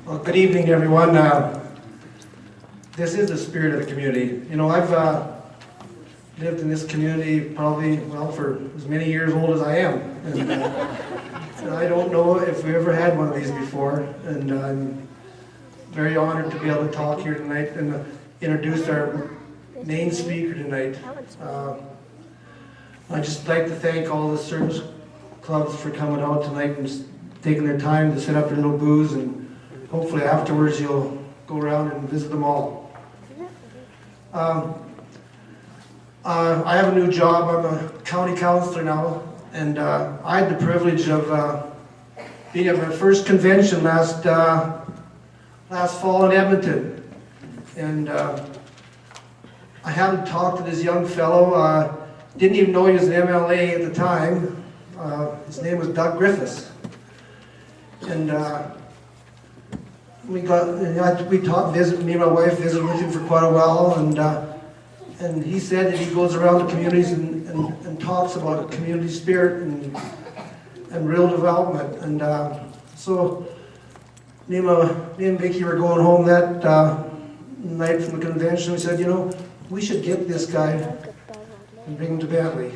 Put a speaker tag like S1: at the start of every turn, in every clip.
S1: Well, good evening, everyone. This is the spirit of the community. You know, I've lived in this community probably, well, for as many years old as I am. And I don't know if we ever had one of these before. And I'm very honored to be able to talk here tonight and introduce our main speaker tonight. I'd just like to thank all the service clubs for coming out tonight and taking their time to set up their little booths, and hopefully afterwards you'll go around and visit them all. I have a new job. I'm a county councillor now, and I had the privilege of being at my first convention last fall in Edmonton. And I happened to talk to this young fellow. Didn't even know he was an MLA at the time. His name was Doug Griffiths. And me and my wife visited with him for quite a while, and he said that he goes around the communities and talks about community spirit and real development. And so me and Vicky were going home that night from the convention. We said, you know, we should get this guy and bring him to Bentley.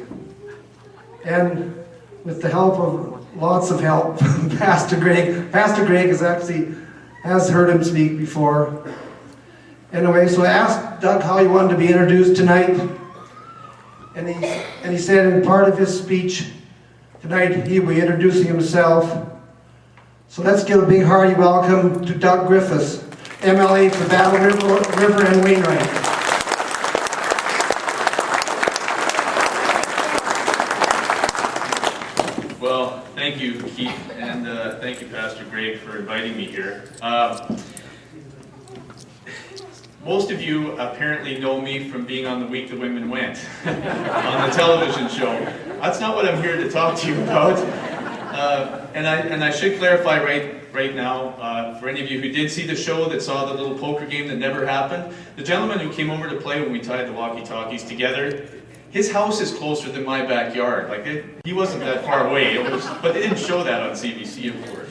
S1: And with the help of lots of help, Pastor Greg has heard him speak before. Anyway, so I asked Doug how he wanted to be introduced tonight, and he said in part of his speech tonight he will be introducing himself. So let's give a big hearty welcome to Doug Griffiths, MLA for Battle River and Wainwright.
S2: Well, thank you, Keith, and thank you, Pastor Greg, for inviting me here. Most of you apparently know me from being on The Week the Women Went, on the television show. That's not what I'm here to talk to you about. And I should clarify right now, for any of you who did see the show that saw the little poker game that never happened, the gentleman who came over to play when we tied the walkie-talkies together, his house is closer than my backyard. Like, he wasn't that far away, but they didn't show that on CBC, of course.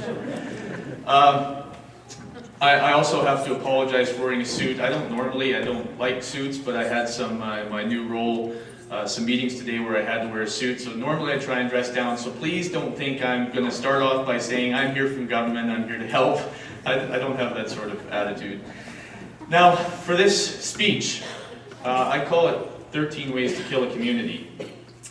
S2: I also have to apologize for wearing a suit. I don't like suits, but I had my new role, some meetings today where I had to wear a suit. So normally I try and dress down, so please don't think I'm going to start off by saying I'm here from government, I'm here to help. I don't have that sort of attitude. Now, for this speech, I call it 13 Ways to Kill a Community.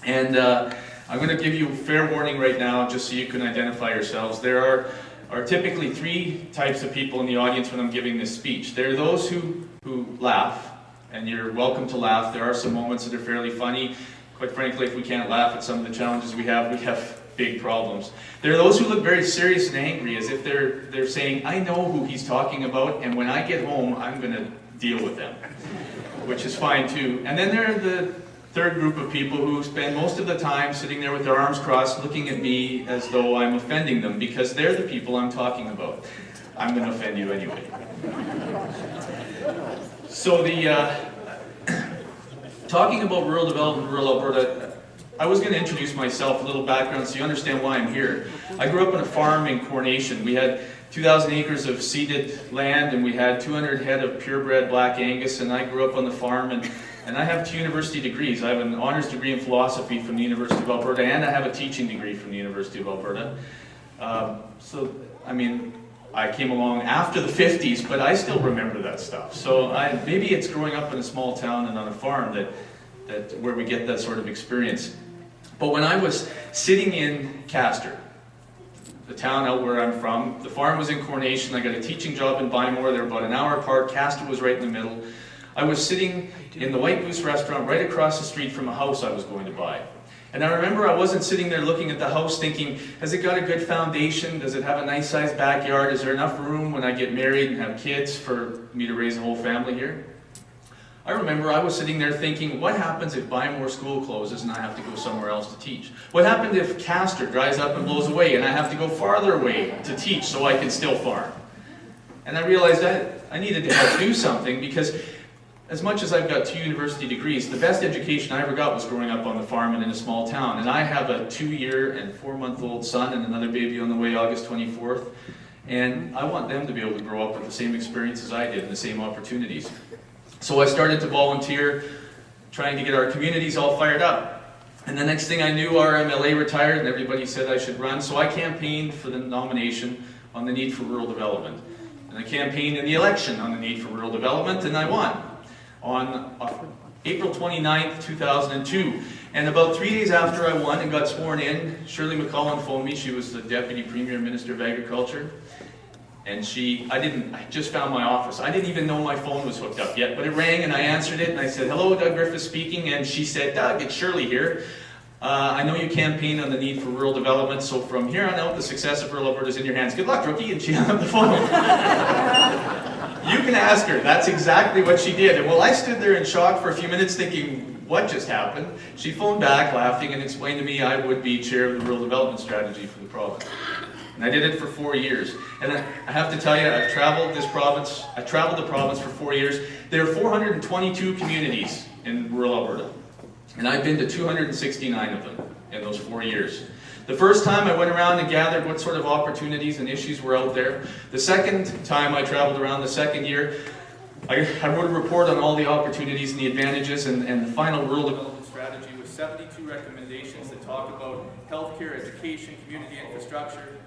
S2: And I'm going to give you a fair warning right now, just so you can identify yourselves. There are typically three types of people in the audience when I'm giving this speech. There are those who laugh, and you're welcome to laugh. There are some moments that are fairly funny. Quite frankly, if we can't laugh at some of the challenges we have big problems. There are those who look very serious and angry, as if they're saying, I know who he's talking about, and when I get home, I'm going to deal with them, which is fine too. And then there are the third group of people who spend most of the time sitting there with their arms crossed, looking at me as though I'm offending them, because they're the people I'm talking about. I'm going to offend you anyway. So talking about rural development, rural Alberta, I was going to introduce myself, a little background, so you understand why I'm here. I grew up on a farm in Coronation. We had 2,000 acres of seeded land, and we had 200 head of purebred Black Angus, and I grew up on the farm, and I have 2 university degrees. I have an honors degree in philosophy from the University of Alberta, and I have a teaching degree from the University of Alberta. So, I mean, I came along after the 50s, but I still remember that stuff. So maybe it's growing up in a small town and on a farm where we get that sort of experience. But when I was sitting in Castor, the town out where I'm from, the farm was in Coronation, I got a teaching job in Bymore, they're about an hour apart, Castor was right in the middle. I was sitting in the White Goose restaurant right across the street from a house I was going to buy. And I remember I wasn't sitting there looking at the house thinking, has it got a good foundation? Does it have a nice sized backyard? Is there enough room when I get married and have kids for me to raise a whole family here? I remember I was sitting there thinking, what happens if Bymore School closes and I have to go somewhere else to teach? What happens if Castor dries up and blows away and I have to go farther away to teach so I can still farm? And I realized that I needed to help do something, because as much as I've got 2 university degrees, the best education I ever got was growing up on the farm and in a small town. And I have a 2-year and 4-month-old son and another baby on the way August 24th. And I want them to be able to grow up with the same experiences I did and the same opportunities. So I started to volunteer, trying to get our communities all fired up. And the next thing I knew, our MLA retired and everybody said I should run. So I campaigned for the nomination on the need for rural development. And I campaigned in the election on the need for rural development, and I won on April 29th, 2002. And about 3 days after I won and got sworn in, Shirley McCollum phoned me. She was the Deputy Premier Minister of Agriculture. And I just found my office. I didn't even know my phone was hooked up yet, but it rang and I answered it and I said, "Hello, Doug Griffiths speaking." And she said, "Doug, it's Shirley here. I know you campaigned on the need for rural development, so from here on out, the success of rural Alberta is in your hands. Good luck, rookie." And she hung up the phone. You can ask her. That's exactly what she did. And while I stood there in shock for a few minutes thinking, what just happened? She phoned back laughing and explained to me I would be chair of the rural development strategy for the province. And I did it for 4 years. And I have to tell you, I've traveled the province for 4 years. There are 422 communities in rural Alberta. And I've been to 269 of them in those 4 years. The first time I went around and gathered what sort of opportunities and issues were out there. The second time I traveled around, the second year, I wrote a report on all the opportunities and the advantages, and the final rural development strategy with 72 recommendations that talk about healthcare, education, community infrastructure.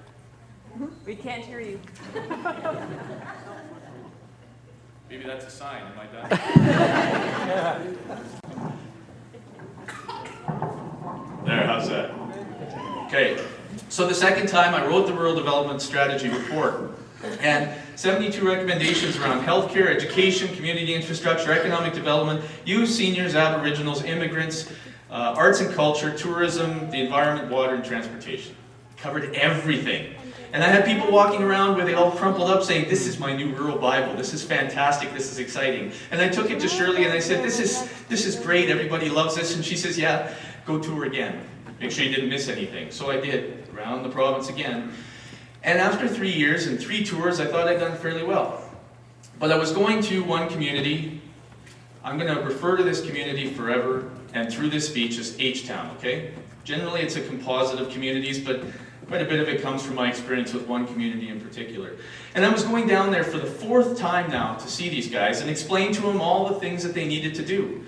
S3: We can't hear you.
S2: Maybe that's a sign. Am I done? There, how's that? Okay, so the second time I wrote the Rural Development Strategy Report, and 72 recommendations around healthcare, education, community infrastructure, economic development, youth, seniors, aboriginals, immigrants, arts and culture, tourism, the environment, water, and transportation. Covered everything. And I had people walking around with it all crumpled up saying, "This is my new rural Bible. This is fantastic. This is exciting." And I took it to Shirley and I said, this is great. Everybody loves this." And she says, "Yeah, go tour again. Make sure you didn't miss anything." So I did, around the province again. And after 3 years and 3 tours, I thought I'd done fairly well. But I was going to one community. I'm going to refer to this community forever and through this speech as H-Town, okay? Generally, it's a composite of communities, but quite a bit of it comes from my experience with one community in particular. And I was going down there for the 4th time now to see these guys and explain to them all the things that they needed to do.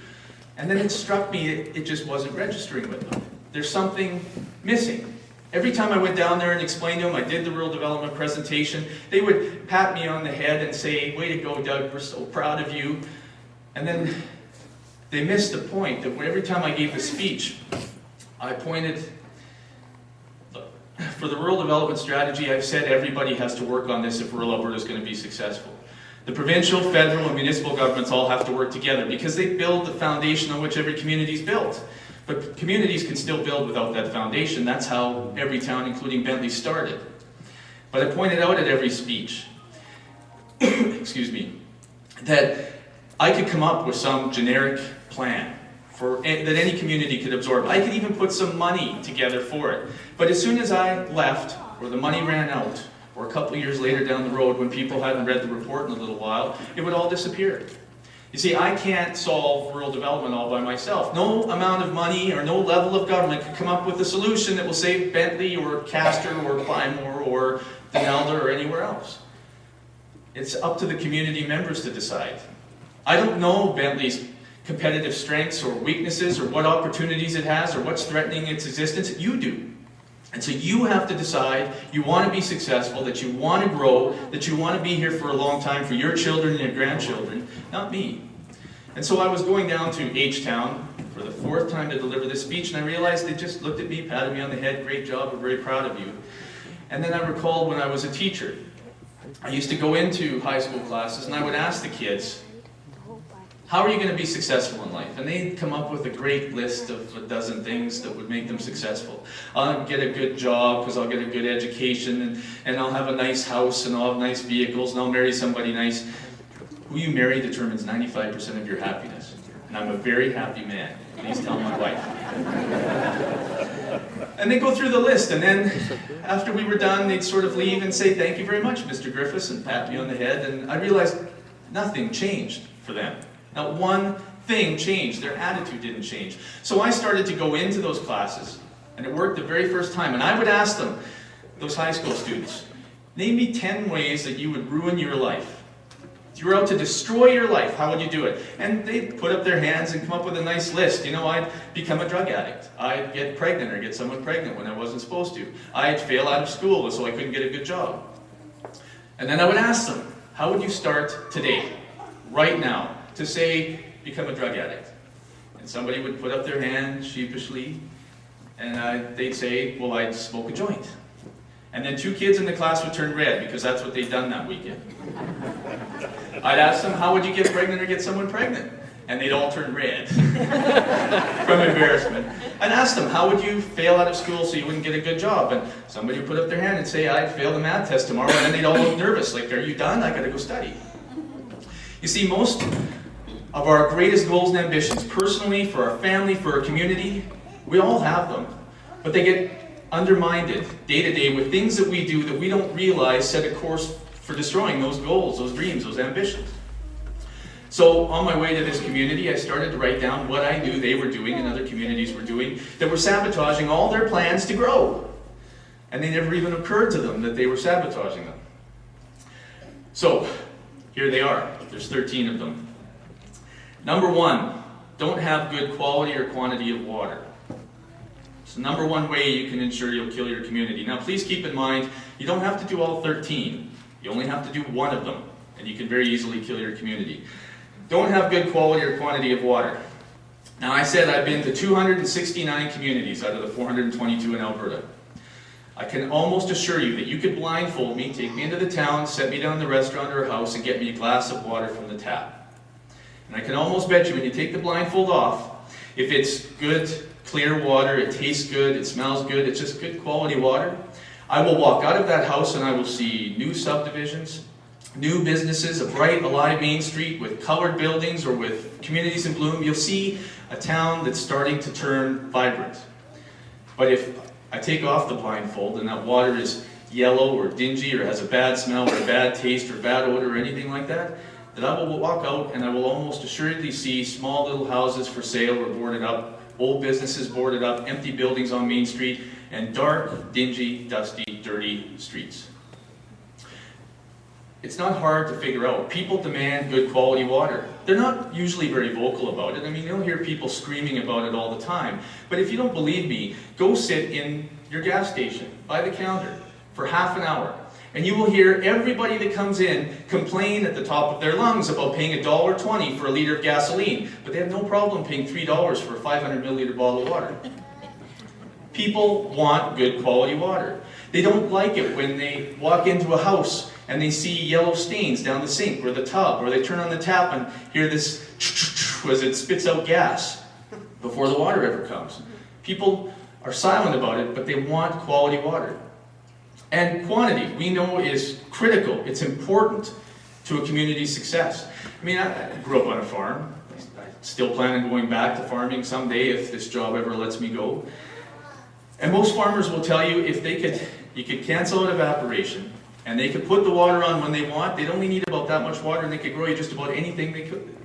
S2: And then it struck me it just wasn't registering with them. There's something missing. Every time I went down there and explained to them, I did the rural development presentation, they would pat me on the head and say, "Way to go, Doug, we're so proud of you." And then they missed the point that every time I gave the speech, I pointed, for the rural development strategy, I've said everybody has to work on this if rural Alberta is going to be successful. The provincial, federal, and municipal governments all have to work together because they build the foundation on which every community is built. But communities can still build without that foundation. That's how every town, including Bentley, started. But I pointed out at every speech, excuse me, that I could come up with some generic plan that any community could absorb. I could even put some money together for it. But as soon as I left, or the money ran out, or a couple of years later down the road when people hadn't read the report in a little while, it would all disappear. You see, I can't solve rural development all by myself. No amount of money or no level of government can come up with a solution that will save Bentley or Castor or Plymore or Denelda or anywhere else. It's up to the community members to decide. I don't know Bentley's competitive strengths or weaknesses or what opportunities it has or what's threatening its existence. You do. And so you have to decide you want to be successful, that you want to grow, that you want to be here for a long time for your children and your grandchildren, not me. And so I was going down to H-Town for the 4th time to deliver this speech, and I realized they just looked at me, patted me on the head, "Great job, we're very proud of you." And then I recalled when I was a teacher. I used to go into high school classes and I would ask the kids, "How are you going to be successful in life?" And they'd come up with a great list of a dozen things that would make them successful. "I'll get a good job because I'll get a good education, and I'll have a nice house, and I'll have nice vehicles, and I'll marry somebody nice." Who you marry determines 95% of your happiness. And I'm a very happy man. Please tell my wife. And they go through the list, and then after we were done, they'd sort of leave and say, "Thank you very much, Mr. Griffiths," and pat me on the head. And I realized nothing changed for them. Not one thing changed. Their attitude didn't change. So I started to go into those classes, and it worked the very first time. And I would ask them, those high school students, Name me 10 ways that you would ruin your life. If you were out to destroy your life, how would you do it? And they'd put up their hands and come up with a nice list. You know, I'd become a drug addict. I'd get pregnant or get someone pregnant when I wasn't supposed to. I'd fail out of school so I couldn't get a good job. And then I would ask them, how would you start today, right now, to say, become a drug addict? And somebody would put up their hand sheepishly, and they'd say, well, I'd smoke a joint. And then 2 kids in the class would turn red because that's what they'd done that weekend. I'd ask them, how would you get pregnant or get someone pregnant? And they'd all turn red from embarrassment. I'd ask them, how would you fail out of school so you wouldn't get a good job? And somebody would put up their hand and say, I'd fail the math test tomorrow. And then they'd all look nervous, like, are you done? I gotta go study. You see, most of our greatest goals and ambitions, personally, for our family, for our community, we all have them. But they get undermined day to day with things that we do that we don't realize set a course for destroying those goals, those dreams, those ambitions. So on my way to this community, I started to write down what I knew they were doing and other communities were doing that were sabotaging all their plans to grow. And they never even occurred to them that they were sabotaging them. So here they are. There's 13 of them. Number 1, don't have good quality or quantity of water. It's the number 1 way you can ensure you'll kill your community. Now please keep in mind, you don't have to do all 13. You only have to do 1 of them, and you can very easily kill your community. Don't have good quality or quantity of water. Now I said I've been to 269 communities out of the 422 in Alberta. I can almost assure you that you could blindfold me, take me into the town, set me down in the restaurant or a house, and get me a glass of water from the tap. And I can almost bet you when you take the blindfold off, if it's good, clear water, it tastes good, it smells good, it's just good quality water, I will walk out of that house and I will see new subdivisions, new businesses, a bright, alive Main Street with colored buildings or with communities in bloom. You'll see a town that's starting to turn vibrant. But if I take off the blindfold and that water is yellow or dingy or has a bad smell or a bad taste or bad odor or anything like that, then I will walk out and I will almost assuredly see small little houses for sale or boarded up, old businesses boarded up, empty buildings on Main Street, and dark, dingy, dusty, dirty streets. It's not hard to figure out. People demand good quality water. They're not usually very vocal about it. I mean, you'll hear people screaming about it all the time. But if you don't believe me, go sit in your gas station by the counter for half an hour. And you will hear everybody that comes in complain at the top of their lungs about paying $1.20 for a liter of gasoline. But they have no problem paying $3 for a 500 milliliter bottle of water. People want good quality water. They don't like it when they walk into a house and they see yellow stains down the sink or the tub, or they turn on the tap and hear this as it spits out gas before the water ever comes. People are silent about it, but they want quality water. And quantity, we know, is critical. It's important to a community's success. I mean, I grew up on a farm. I still plan on going back to farming someday if this job ever lets me go. And most farmers will tell you if you could cancel out evaporation, and they could put the water on when they want. They'd only need about that much water, and they could grow you just about anything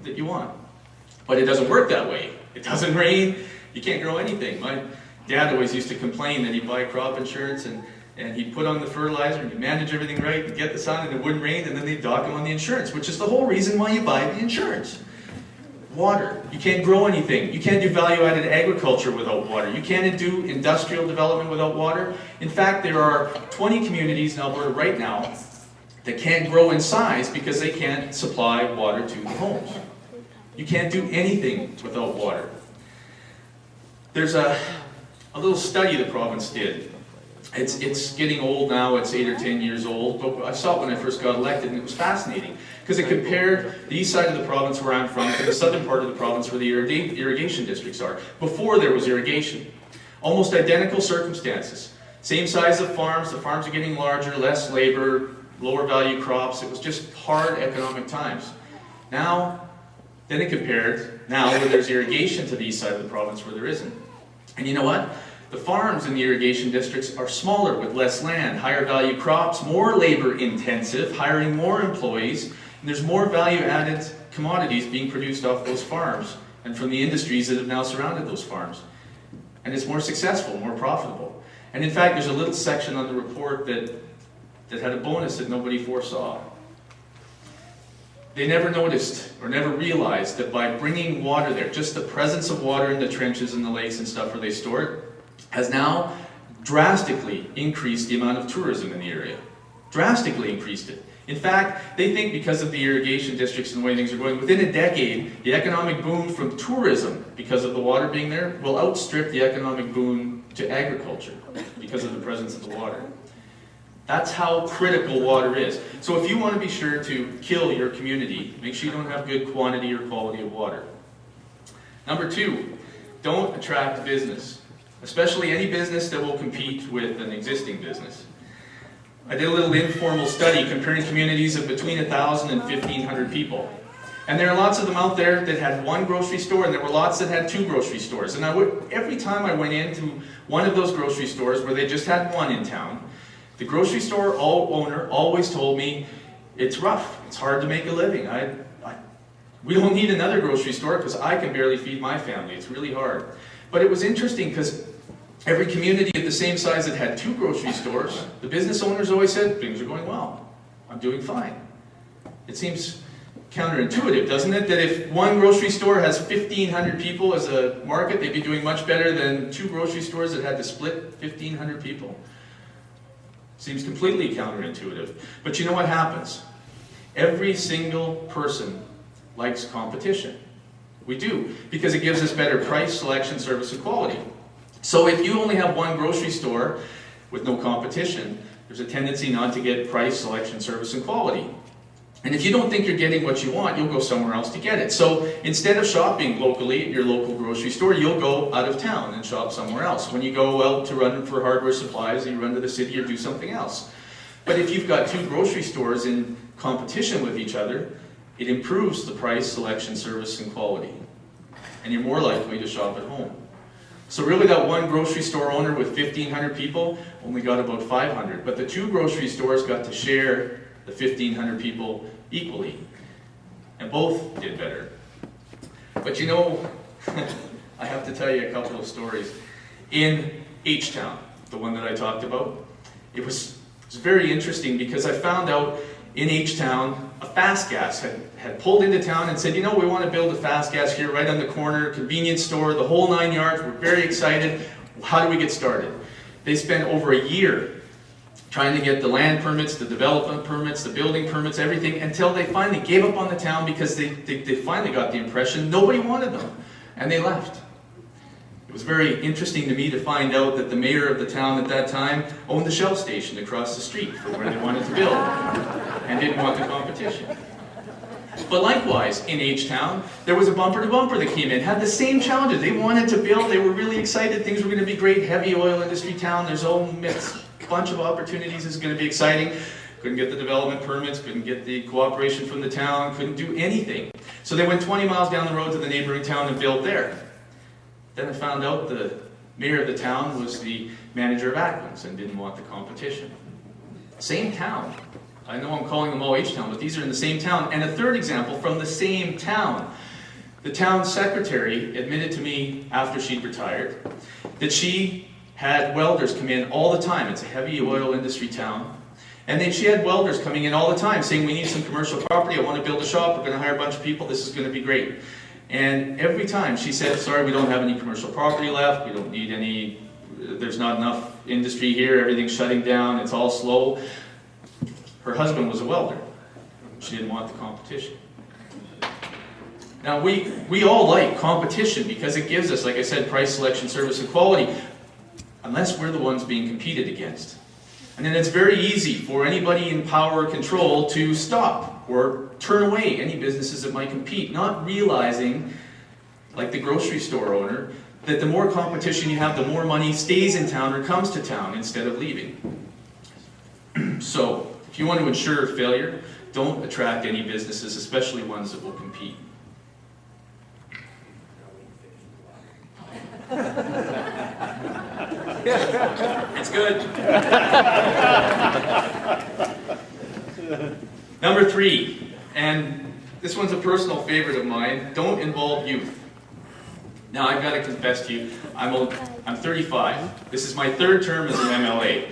S2: that you want. But it doesn't work that way. It doesn't rain. You can't grow anything. My dad always used to complain that he'd buy crop insurance, and he'd put on the fertilizer, and he'd manage everything right, and get the sun, and it wouldn't rain, and then they'd dock him on the insurance, which is the whole reason why you buy the insurance. Water. You can't grow anything. You can't do value-added agriculture without water. You can't do industrial development without water. In fact, there are 20 communities in Alberta right now that can't grow in size because they can't supply water to the homes. You can't do anything without water. There's a little study the province did. It's getting old now, it's 8 or 10 years old, but I saw it when I first got elected, and it was fascinating because it compared the east side of the province where I'm from to the southern part of the province where the irrigation districts are, before there was irrigation. Almost identical circumstances. Same size of farms, the farms are getting larger, less labor, lower value crops. It was just hard economic times. Now, then it compared, now where there's irrigation to the east side of the province where there isn't. And you know what? The farms in the irrigation districts are smaller with less land, higher value crops, more labor intensive, hiring more employees, and there's more value added commodities being produced off those farms and from the industries that have now surrounded those farms. And it's more successful, more profitable. And in fact, there's a little section on the report that that had a bonus that nobody foresaw. They never noticed or never realized that by bringing water there, just the presence of water in the trenches and the lakes and stuff where they store it, has now drastically increased the amount of tourism in the area. Drastically increased it. In fact, they think because of the irrigation districts and the way things are going, within a decade, the economic boom from tourism, because of the water being there, will outstrip the economic boom to agriculture because of the presence of the water. That's how critical water is. So if you want to be sure to kill your community, make sure you don't have good quantity or quality of water. Number 2, don't attract business, especially any business that will compete with an existing business. I did a little informal study comparing communities of between 1,000 and 1,500 people. And there are lots of them out there that had one grocery store, and there were lots that had 2 grocery stores. And every time I went into one of those grocery stores where they just had one in town, the grocery store owner always told me, it's rough, it's hard to make a living. We don't need another grocery store because I can barely feed my family, it's really hard. But it was interesting because every community of the same size that had 2 grocery stores, the business owners always said, things are going well, I'm doing fine. It seems counterintuitive, doesn't it? That if one grocery store has 1,500 people as a market, they'd be doing much better than 2 grocery stores that had to split 1,500 people. Seems completely counterintuitive. But you know what happens? Every single person likes competition. We do, because it gives us better price, selection, service, and quality. So if you only have one grocery store with no competition, there's a tendency not to get price, selection, service, and quality. And if you don't think you're getting what you want, you'll go somewhere else to get it. So instead of shopping locally at your local grocery store, you'll go out of town and shop somewhere else. When you go out to run for hardware supplies, you run to the city or do something else. But if you've got 2 grocery stores in competition with each other, it improves the price, selection, service, and quality. And you're more likely to shop at home. So really that one grocery store owner with 1,500 people only got about 500. But the 2 grocery stores got to share the 1,500 people equally. And both did better. But you know, I have to tell you a couple of stories. In H-Town, the one that I talked about, it was very interesting because I found out in H-Town, a fast gas had pulled into town and said, you know, we want to build a fast gas here right on the corner, convenience store, the whole 9 yards. We're very excited. How do we get started? They spent over a year trying to get the land permits, the development permits, the building permits, everything, until they finally gave up on the town because they finally got the impression nobody wanted them, and they left. It was very interesting to me to find out that the mayor of the town at that time owned the Shell station across the street from where they wanted to build, and didn't want the competition. But likewise, in H-Town, there was a bumper-to-bumper that came in, had the same challenges. They wanted to build, they were really excited, things were going to be great, heavy oil industry town, there's a bunch of opportunities, it's going to be exciting. Couldn't get the development permits, couldn't get the cooperation from the town, couldn't do anything. So they went 20 miles down the road to the neighboring town and built there. Then I found out the mayor of the town was the manager of Ackland's and didn't want the competition. Same town. I know I'm calling them all H-Town, but these are in the same town. And a third example from the same town. The town secretary admitted to me after she'd retired that she had welders come in all the time. It's a heavy oil industry town. And then she had welders coming in all the time saying, we need some commercial property, I want to build a shop, we're going to hire a bunch of people, this is going to be great. And every time she said, sorry, we don't have any commercial property left, we don't need any, there's not enough industry here, everything's shutting down, it's all slow. Her husband was a welder. She didn't want the competition. Now we all like competition because it gives us, like I said, price, selection, service, and quality. Unless we're the ones being competed against. And then it's very easy for anybody in power or control to stop or turn away any businesses that might compete, not realizing, like the grocery store owner, that the more competition you have, the more money stays in town or comes to town instead of leaving. So, if you want to ensure failure, don't attract any businesses, especially ones that will compete. It's good. Number 3, and this one's a personal favorite of mine, don't involve youth. Now I've got to confess to you, I'm 35. This is my 3rd term as an MLA.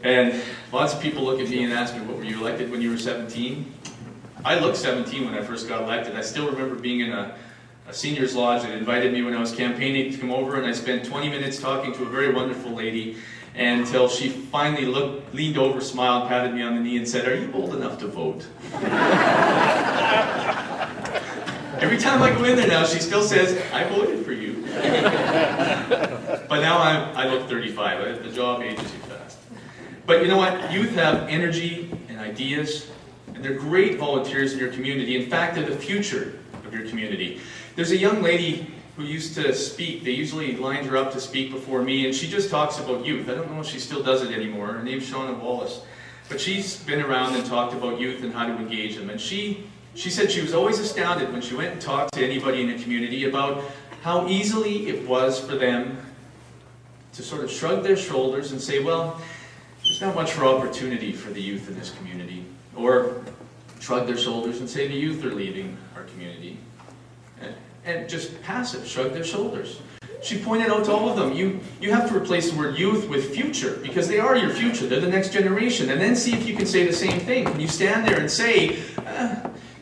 S2: And lots of people look at me and ask me, what, were you elected when you were 17? I looked 17 when I first got elected. I still remember being in a seniors lodge that invited me when I was campaigning to come over, and I spent 20 minutes talking to a very wonderful lady until she finally leaned over, smiled, patted me on the knee and said, "Are you old enough to vote?" Every time I go in there now, she still says, "I voted for you." But now I look 35. The job ages you fast. But you know what? Youth have energy and ideas, and they're great volunteers in your community. In fact, they're the future of your community. There's a young lady who used to speak. They usually lined her up to speak before me, and she just talks about youth. I don't know if she still does it anymore. Her name's Shauna Wallace. But she's been around and talked about youth and how to engage them. And she said she was always astounded when she went and talked to anybody in the community about how easily it was for them to sort of shrug their shoulders and say, well, there's not much for opportunity for the youth in this community. Or shrug their shoulders and say the youth are leaving our community. And just passive, shrug their shoulders. She pointed out to all of them, you have to replace the word youth with future, because they are your future, they're the next generation, and then see if you can say the same thing. Can you stand there and say,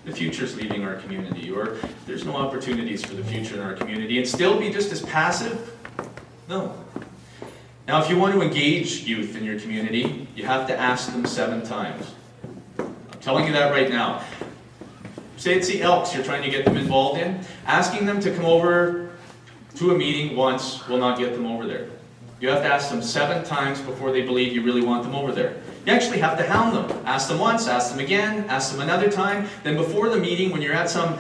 S2: the future's leaving our community, or there's no opportunities for the future in our community, and still be just as passive? No. Now, if you want to engage youth in your community, you have to ask them 7 times. I'm telling you that right now. Say it's the Elks you're trying to get them involved in. Asking them to come over to a meeting once will not get them over there. You have to ask them 7 times before they believe you really want them over there. You actually have to hound them. Ask them once, ask them again, ask them another time. Then before the meeting, when you're at some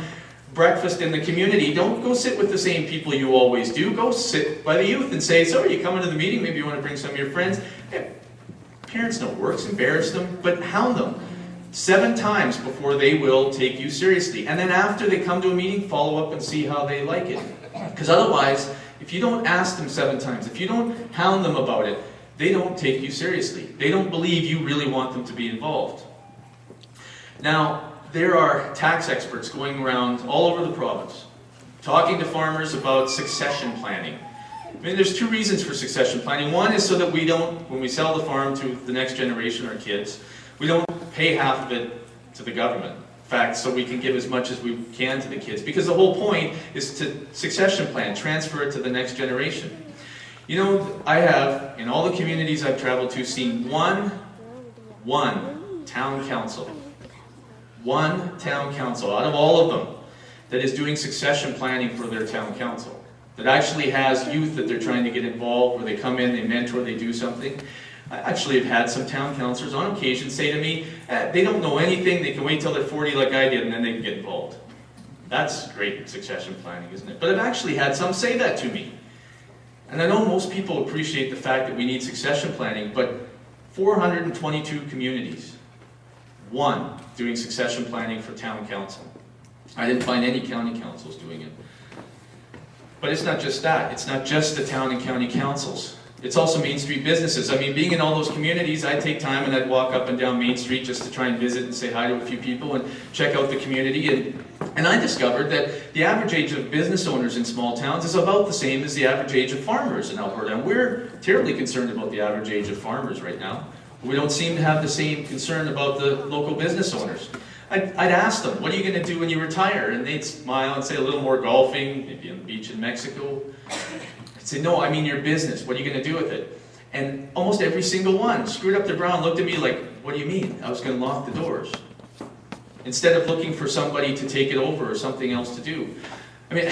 S2: breakfast in the community, don't go sit with the same people you always do. Go sit by the youth and say, so are you coming to the meeting? Maybe you want to bring some of your friends. Hey, parents know it works, embarrass them, but hound them 7 times before they will take you seriously. And then after they come to a meeting, follow up and see how they like it. Because otherwise, if you don't ask them 7 times, if you don't hound them about it, they don't take you seriously. They don't believe you really want them to be involved. Now, there are tax experts going around all over the province, talking to farmers about succession planning. I mean, there's 2 reasons for succession planning. One is so that we don't, when we sell the farm to the next generation, our kids, we don't pay half of it to the government. In fact, so we can give as much as we can to the kids. Because the whole point is to succession plan, transfer it to the next generation. You know, I have, in all the communities I've traveled to, seen one town council. One town council out of all of them that is doing succession planning for their town council. That actually has youth that they're trying to get involved, where they come in, they mentor, they do something. I actually have had some town councillors on occasion say to me, they don't know anything, they can wait till they're 40 like I did, and then they can get involved. That's great succession planning, isn't it? But I've actually had some say that to me. And I know most people appreciate the fact that we need succession planning, but 422 communities, 1 doing succession planning for town council. I didn't find any county councils doing it. But it's not just that. It's not just the town and county councils. It's also Main Street businesses. I mean, being in all those communities, I'd take time and I'd walk up and down Main Street just to try and visit and say hi to a few people and check out the community. And I discovered that the average age of business owners in small towns is about the same as the average age of farmers in Alberta. And we're terribly concerned about the average age of farmers right now. We don't seem to have the same concern about the local business owners. I'd ask them, what are you going to do when you retire? And they'd smile and say a little more golfing, maybe on the beach in Mexico. I'd say, no, I mean your business. What are you going to do with it? And almost every single one screwed up their brow and looked at me like, what do you mean? I was going to lock the doors. Instead of looking for somebody to take it over or something else to do. I mean,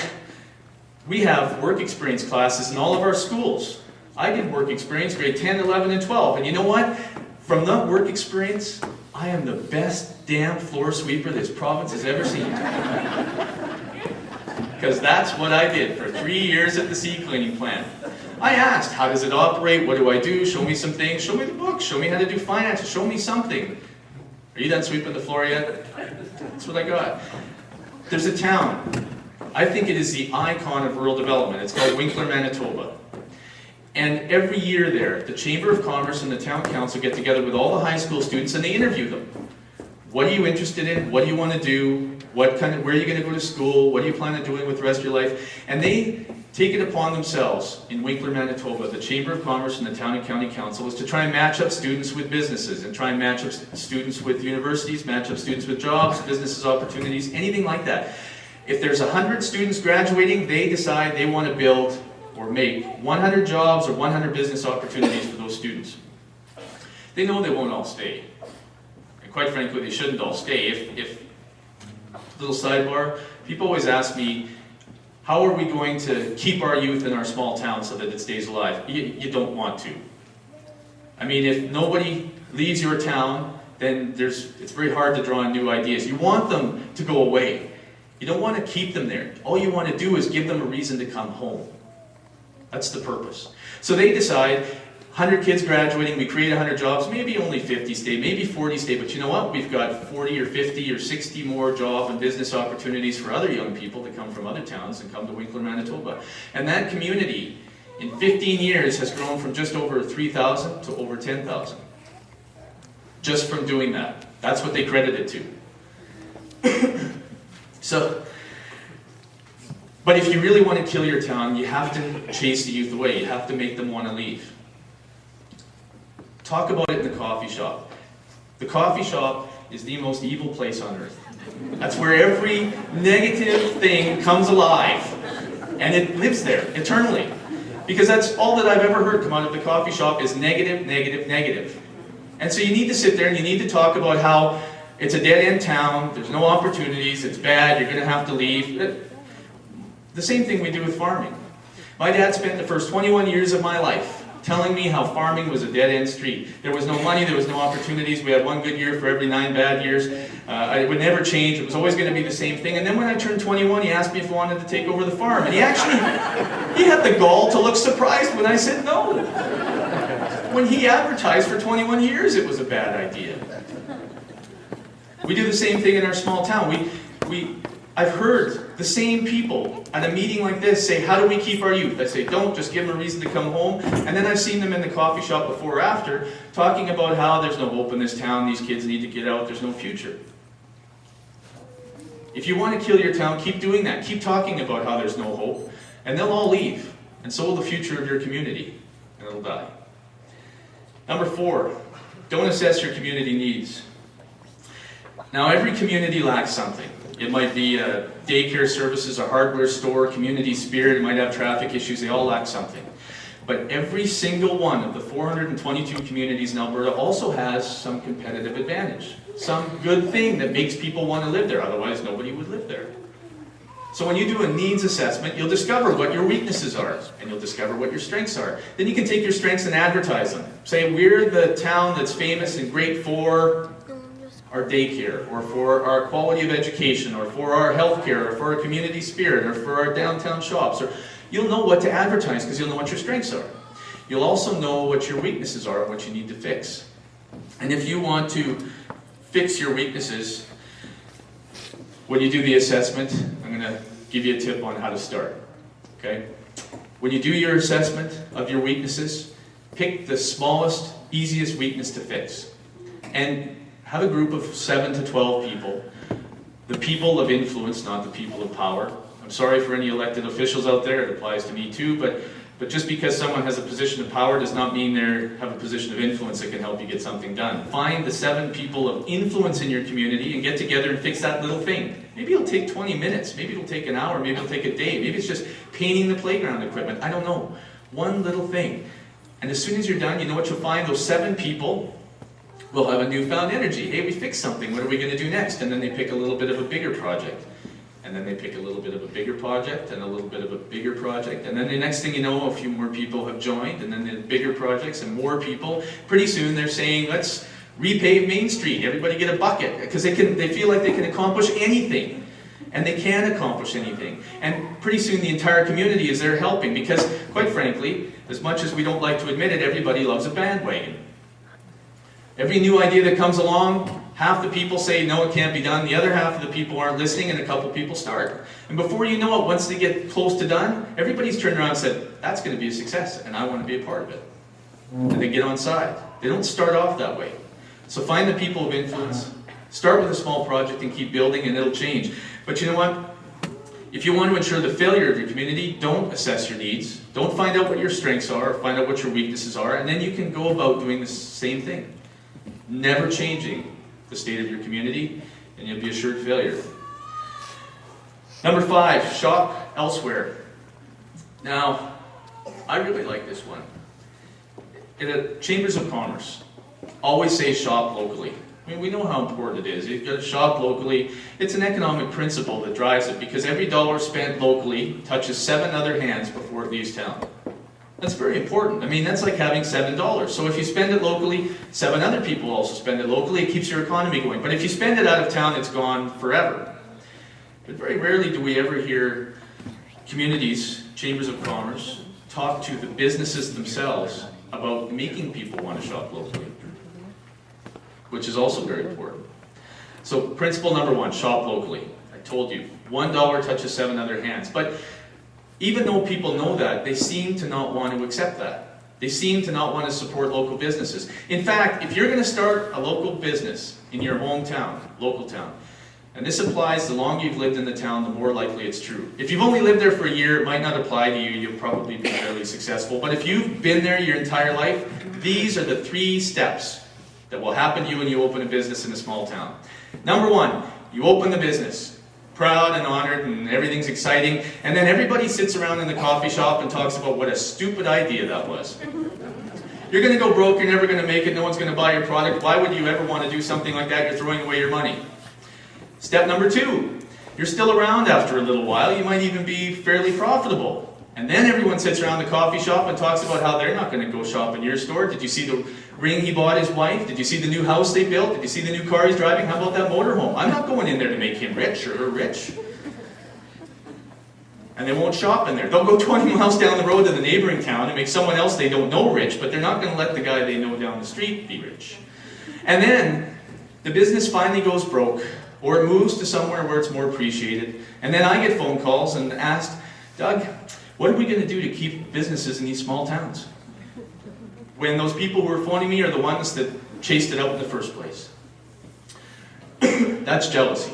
S2: we have work experience classes in all of our schools. I did work experience grade 10, 11, and 12. And you know what? From that work experience, I am the best damn floor sweeper this province has ever seen. Because that's what I did for 3 years at the seed cleaning plant. I asked, how does it operate? What do I do? Show me some things. Show me the book. Show me how to do finances. Show me something. Are you done sweeping the floor yet? That's what I got. There's a town. I think it is the icon of rural development. It's called Winkler, Manitoba. And every year there, the Chamber of Commerce and the Town Council get together with all the high school students and they interview them. What are you interested in? What do you want to do? Where are you going to go to school? What do you plan on doing with the rest of your life? And they take it upon themselves in Winkler, Manitoba, the Chamber of Commerce and the Town and County Council is to try and match up students with businesses and try and match up students with universities, match up students with jobs, businesses, opportunities, anything like that. If there's 100 students graduating, they decide they want to build or make 100 jobs or 100 business opportunities for those students. They know they won't all stay. And quite frankly, they shouldn't all stay. Little sidebar, people always ask me, how are we going to keep our youth in our small town so that it stays alive? You don't want to. I mean, if nobody leaves your town, then it's very hard to draw on new ideas. You want them to go away. You don't want to keep them there. All you want to do is give them a reason to come home. That's the purpose. So they decide, 100 kids graduating, we create 100 jobs, maybe only 50 stay, maybe 40 stay, but you know what? We've got 40 or 50 or 60 more job and business opportunities for other young people to come from other towns and come to Winkler, Manitoba. And that community, in 15 years, has grown from just over 3,000 to over 10,000. Just from doing that. That's what they credit it to. But if you really want to kill your town, you have to chase the youth away. You have to make them want to leave. Talk about it in the coffee shop. The coffee shop is the most evil place on earth. That's where every negative thing comes alive. And it lives there eternally. Because that's all that I've ever heard come out of the coffee shop is negative, negative, negative. And so you need to sit there and you need to talk about how it's a dead-end town, there's no opportunities, it's bad, you're going to have to leave. The same thing we do with farming. My dad spent the first 21 years of my life telling me how farming was a dead-end street. There was no money, there was no opportunities, we had one good year for every 9 bad years. It would never change, it was always going to be the same thing. And then when I turned 21, he asked me if I wanted to take over the farm. And he had the gall to look surprised when I said no. When he advertised for 21 years, it was a bad idea. We do the same thing in our small town. I've heard the same people at a meeting like this say, how do we keep our youth? I say, don't, just give them a reason to come home. And then I've seen them in the coffee shop before or after, talking about how there's no hope in this town, these kids need to get out, there's no future. If you want to kill your town, keep doing that. Keep talking about how there's no hope, and they'll all leave. And so will the future of your community, and it'll die. Number 4, don't assess your community needs. Now, every community lacks something. It might be daycare services, a hardware store, community spirit, it might have traffic issues, they all lack something. But every single one of the 422 communities in Alberta also has some competitive advantage. Some good thing that makes people want to live there, otherwise nobody would live there. So when you do a needs assessment, you'll discover what your weaknesses are, and you'll discover what your strengths are. Then you can take your strengths and advertise them. Say, we're the town that's famous and great for our daycare, or for our quality of education, or for our healthcare, or for our community spirit, or for our downtown shops. Or you'll know what to advertise because you'll know what your strengths are. You'll also know what your weaknesses are and what you need to fix. And if you want to fix your weaknesses, when you do the assessment, I'm going to give you a tip on how to start. Okay? When you do your assessment of your weaknesses, pick the smallest, easiest weakness to fix. And have a group of 7 to 12 people, the people of influence, not the people of power. I'm sorry for any elected officials out there, it applies to me too, but just because someone has a position of power does not mean they have a position of influence that can help you get something done. Find the 7 people of influence in your community and get together and fix that little thing. Maybe it'll take 20 minutes, maybe it'll take an hour, maybe it'll take a day, maybe it's just painting the playground equipment, I don't know. One little thing. And as soon as you're done, you know what you'll find? Those 7 people will have a newfound energy. Hey, we fixed something, what are we going to do next? And then they pick a little bit of a bigger project. And then they pick a little bit of a bigger project, and a little bit of a bigger project. And then the next thing you know, a few more people have joined, and then the bigger projects and more people. Pretty soon they're saying, let's repave Main Street. Everybody get a bucket. Because they feel like they can accomplish anything. And they can accomplish anything. And pretty soon the entire community is there helping. Because, quite frankly, as much as we don't like to admit it, everybody loves a bandwagon. Every new idea that comes along, half the people say, no, it can't be done. The other half of the people aren't listening, and a couple people start. And before you know it, once they get close to done, everybody's turned around and said, that's going to be a success, and I want to be a part of it. And they get on side. They don't start off that way. So find the people of influence, Start with a small project and keep building, and it'll change. But you know what? If you want to ensure the failure of your community, don't assess your needs. Don't find out what your strengths are, or find out what your weaknesses are, and then you can go about doing the same thing. Never changing the state of your community, and you'll be assured failure. Number 5, shop elsewhere. Now, I really like this one. In the Chambers of Commerce, always say shop locally. I mean, we know how important it is. You've got to shop locally. It's an economic principle that drives it, because every dollar spent locally touches 7 other hands before it leaves town. That's very important. I mean, that's like having $7. So if you spend it locally, 7 other people also spend it locally. It keeps your economy going. But if you spend it out of town, it's gone forever. But very rarely do we ever hear communities, chambers of commerce, talk to the businesses themselves about making people want to shop locally, which is also very important. So principle number 1, shop locally. I told you, $1 touches 7 other hands. But even though people know that, they seem to not want to accept that. They seem to not want to support local businesses. In fact, if you're going to start a local business in your hometown, local town, and this applies the longer you've lived in the town, the more likely it's true. If you've only lived there for a year, it might not apply to you. You'll probably be fairly successful. But if you've been there your entire life, these are the 3 steps that will happen to you when you open a business in a small town. Number 1, you open the business. Proud and honored, and everything's exciting. And then everybody sits around in the coffee shop and talks about what a stupid idea that was. You're going to go broke, you're never going to make it, no one's going to buy your product. Why would you ever want to do something like that? You're throwing away your money. Step number 2, you're still around after a little while. You might even be fairly profitable. And then everyone sits around the coffee shop and talks about how they're not going to go shop in your store. Did you see the ring he bought his wife? Did you see the new house they built? Did you see the new car he's driving? How about that motorhome? I'm not going in there to make him rich or her rich. And they won't shop in there. They'll go 20 miles down the road to the neighboring town and make someone else they don't know rich, but they're not going to let the guy they know down the street be rich. And then the business finally goes broke, or it moves to somewhere where it's more appreciated. And then I get phone calls and asked, Doug, what are we going to do to keep businesses in these small towns? When those people who were phoning me are the ones that chased it out in the first place. That's jealousy.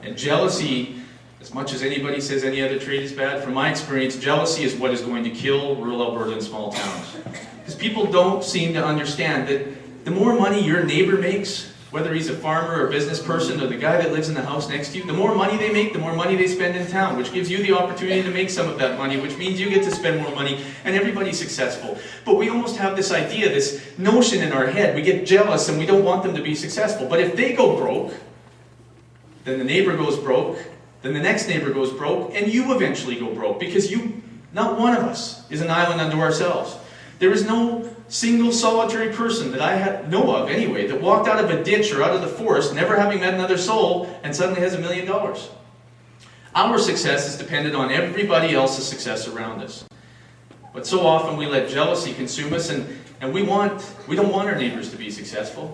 S2: And jealousy, as much as anybody says any other trade is bad, from my experience, jealousy is what is going to kill rural Alberta and small towns. Because people don't seem to understand that the more money your neighbor makes, whether he's a farmer or a business person or the guy that lives in the house next to you, the more money they make, the more money they spend in town, which gives you the opportunity to make some of that money, which means you get to spend more money, and everybody's successful. But we almost have this idea, this notion in our head, we get jealous and we don't want them to be successful. But if they go broke, then the neighbor goes broke, then the next neighbor goes broke, and you eventually go broke, because not one of us is an island unto ourselves. There is no single solitary person that I know of anyway that walked out of a ditch or out of the forest, never having met another soul, and suddenly has $1 million. Our success is dependent on everybody else's success around us. But so often we let jealousy consume us, and we don't want our neighbors to be successful,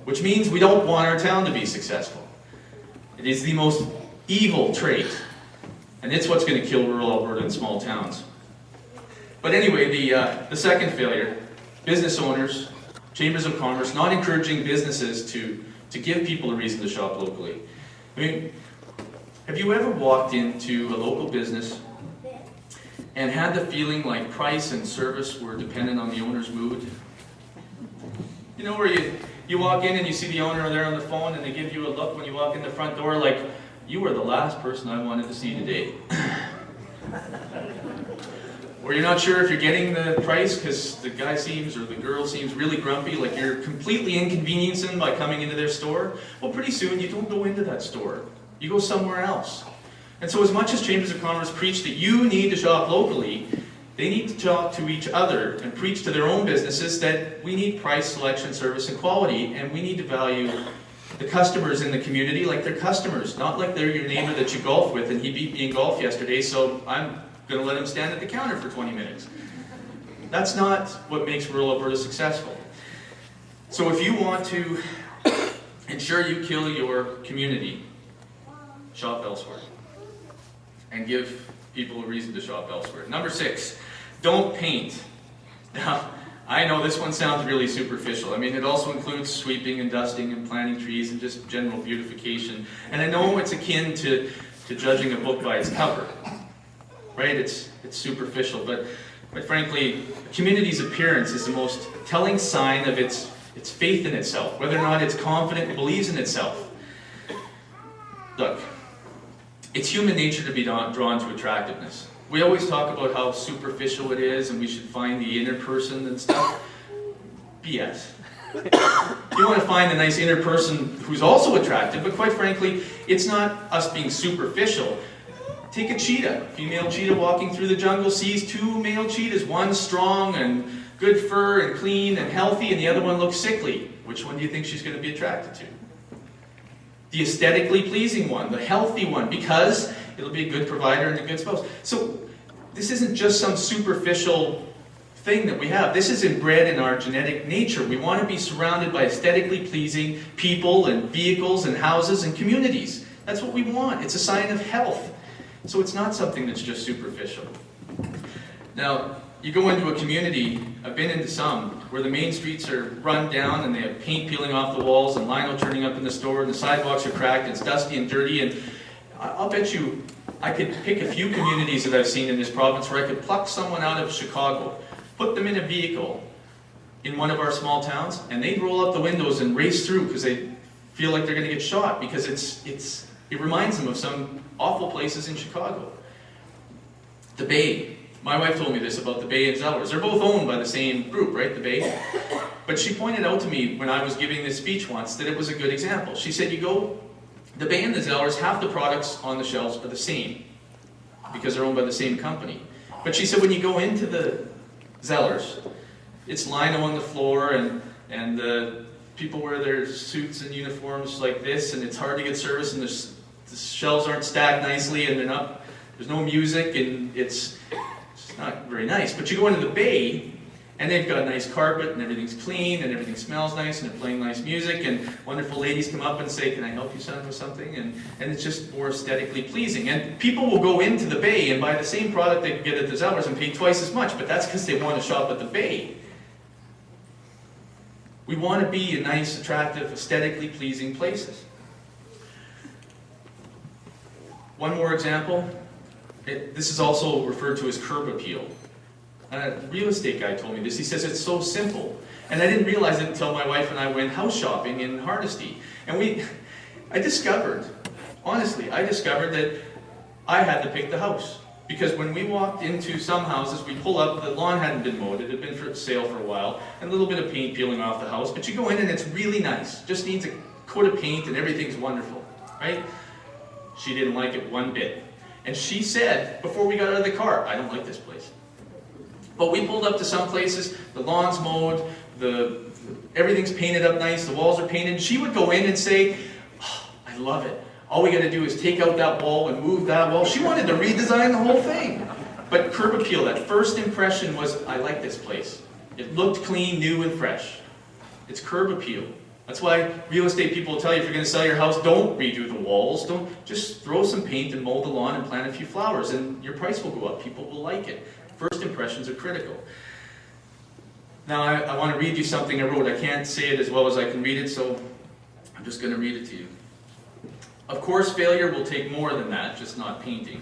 S2: which means we don't want our town to be successful. It is the most evil trait, and it's what's going to kill rural Alberta and small towns. But anyway, the second failure, business owners, chambers of commerce, not encouraging businesses to give people a reason to shop locally. I mean, have you ever walked into a local business and had the feeling like price and service were dependent on the owner's mood? You know, where you walk in and you see the owner there on the phone and they give you a look when you walk in the front door like, you were the last person I wanted to see today. Or you're not sure if you're getting the price because the guy seems or the girl seems really grumpy, like you're completely inconveniencing them by coming into their store. Well, pretty soon you don't go into that store. You go somewhere else. And so as much as Chambers of Commerce preach that you need to shop locally, they need to talk to each other and preach to their own businesses that we need price, selection, service, and quality, and we need to value the customers in the community like they're customers, not like they're your neighbor that you golf with and he beat me in golf yesterday, so I'm going to let him stand at the counter for 20 minutes. That's not what makes rural Alberta successful. So if you want to ensure you kill your community, shop elsewhere. And give people a reason to shop elsewhere. Number 6, don't paint. Now, I know this one sounds really superficial. I mean, it also includes sweeping and dusting and planting trees and just general beautification. And I know it's akin to judging a book by its cover, right? It's superficial, but quite frankly, a community's appearance is the most telling sign of its faith in itself, whether or not it's confident and believes in itself. Look, it's human nature to be drawn to attractiveness. We always talk about how superficial it is and we should find the inner person and stuff. BS. You want to find a nice inner person who's also attractive, but quite frankly, it's not us being superficial. Take a cheetah. Female cheetah walking through the jungle sees two male cheetahs, one strong and good fur and clean and healthy, and the other one looks sickly. Which one do you think she's going to be attracted to? The aesthetically pleasing one, the healthy one, because it'll be a good provider and a good spouse. So this isn't just some superficial thing that we have. This is inbred in our genetic nature. We want to be surrounded by aesthetically pleasing people and vehicles and houses and communities. That's what we want. It's a sign of health. So it's not something that's just superficial. Now, you go into a community, I've been into some, where the main streets are run down and they have paint peeling off the walls and lino turning up in the store and the sidewalks are cracked and it's dusty and dirty, and I'll bet you I could pick a few communities that I've seen in this province where I could pluck someone out of Chicago, put them in a vehicle in one of our small towns, and they'd roll up the windows and race through because they feel like they're going to get shot because it reminds them of some awful places in Chicago. The Bay. My wife told me this about the Bay and Zellers. They're both owned by the same group, right, the Bay? But she pointed out to me when I was giving this speech once that it was a good example. She said, the Bay and the Zellers, half the products on the shelves are the same because they're owned by the same company. But she said when you go into the Zellers, it's lino on the floor and the people wear their suits and uniforms like this, and it's hard to get service, and the shelves aren't stacked nicely, and there's no music, and it's not very nice. But you go into the Bay, and they've got a nice carpet, and everything's clean, and everything smells nice, and they're playing nice music, and wonderful ladies come up and say, "Can I help you, son, with something?" And it's just more aesthetically pleasing. And people will go into the Bay and buy the same product they can get at the Zellers and pay twice as much, but that's because they want to shop at the Bay. We want to be in nice, attractive, aesthetically pleasing places. One more example. This is also referred to as curb appeal. A real estate guy told me this. He says it's so simple. And I didn't realize it until my wife and I went house shopping in Hardesty. And I discovered that I had to pick the house. Because when we walked into some houses, we pull up, the lawn hadn't been mowed, it had been for sale for a while, and a little bit of paint peeling off the house. But you go in and it's really nice. Just needs a coat of paint and everything's wonderful, right? She didn't like it one bit. And she said, before we got out of the car, "I don't like this place." But we pulled up to some places, the lawn's mowed, everything's painted up nice, the walls are painted. She would go in and say, "Oh, I love it. All we got to do is take out that wall and move that wall." She wanted to redesign the whole thing. But curb appeal, that first impression was, "I like this place. It looked clean, new, and fresh." It's curb appeal. That's why real estate people will tell you if you're going to sell your house, don't redo the walls. Don't just throw some paint and mow the lawn and plant a few flowers, and your price will go up. People will like it. First impressions are critical. Now, I want to read you something I wrote. I can't say it as well as I can read it, so I'm just going to read it to you. Of course, failure will take more than that, just not painting.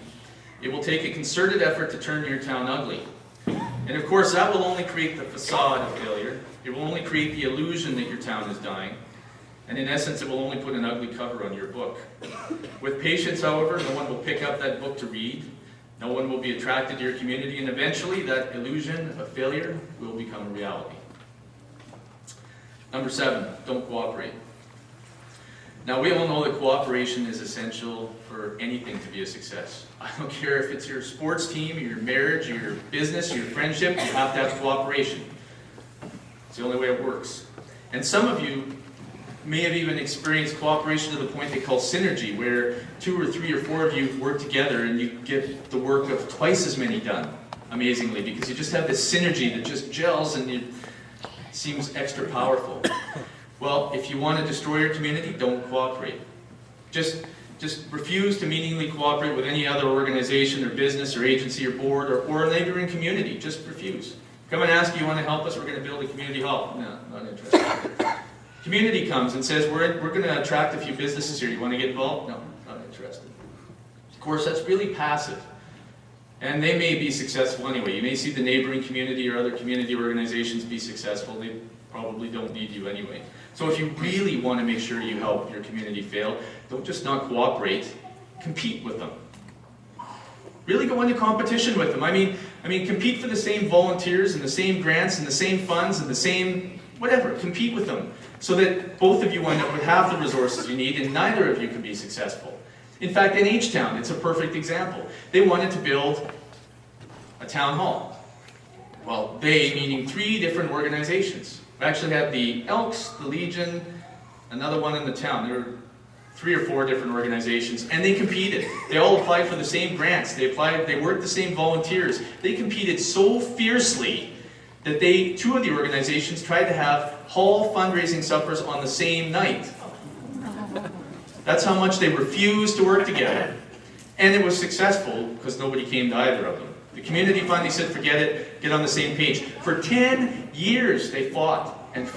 S2: It will take a concerted effort to turn your town ugly. And of course, that will only create the facade of failure. It will only create the illusion that your town is dying. And in essence, it will only put an ugly cover on your book. With patience, however, no one will pick up that book to read. No one will be attracted to your community, and eventually that illusion of failure will become a reality. Number 7, don't cooperate. Now, we all know that cooperation is essential for anything to be a success. I don't care if it's your sports team, or your marriage, or your business, or your friendship, you have to have cooperation. It's the only way it works. And some of you may have even experienced cooperation to the point they call synergy, where 2 or 3 or 4 of you work together and you get the work of twice as many done, amazingly, because you just have this synergy that just gels and it seems extra powerful. Well, if you want to destroy your community, don't cooperate. Just refuse to meaningfully cooperate with any other organization or business or agency or board or a neighboring community. Just refuse. Come and ask you want to help us, we're going to build a community hall. No, not interested. Community comes and says, we're going to attract a few businesses here, you want to get involved? No, not interested. Of course, that's really passive. And they may be successful anyway. You may see the neighboring community or other community organizations be successful. They probably don't need you anyway. So if you really want to make sure you help your community fail, don't just not cooperate, compete with them. Really go into competition with them. I mean, compete for the same volunteers and the same grants and the same funds and the same whatever. Compete with them so that both of you wind up with half the resources you need and neither of you can be successful. In fact, in H-Town, it's a perfect example. They wanted to build a town hall. Well, they, meaning 3 different organizations. We actually had the Elks, the Legion, another one in the town. There were 3 or 4 different organizations, and they competed. They all applied for the same grants. They worked the same volunteers. They competed so fiercely that 2 of the organizations tried to have hall fundraising suppers on the same night. That's how much they refused to work together. And it was successful because nobody came to either of them. The community finally said, forget it, get on the same page. For 10 years they fought and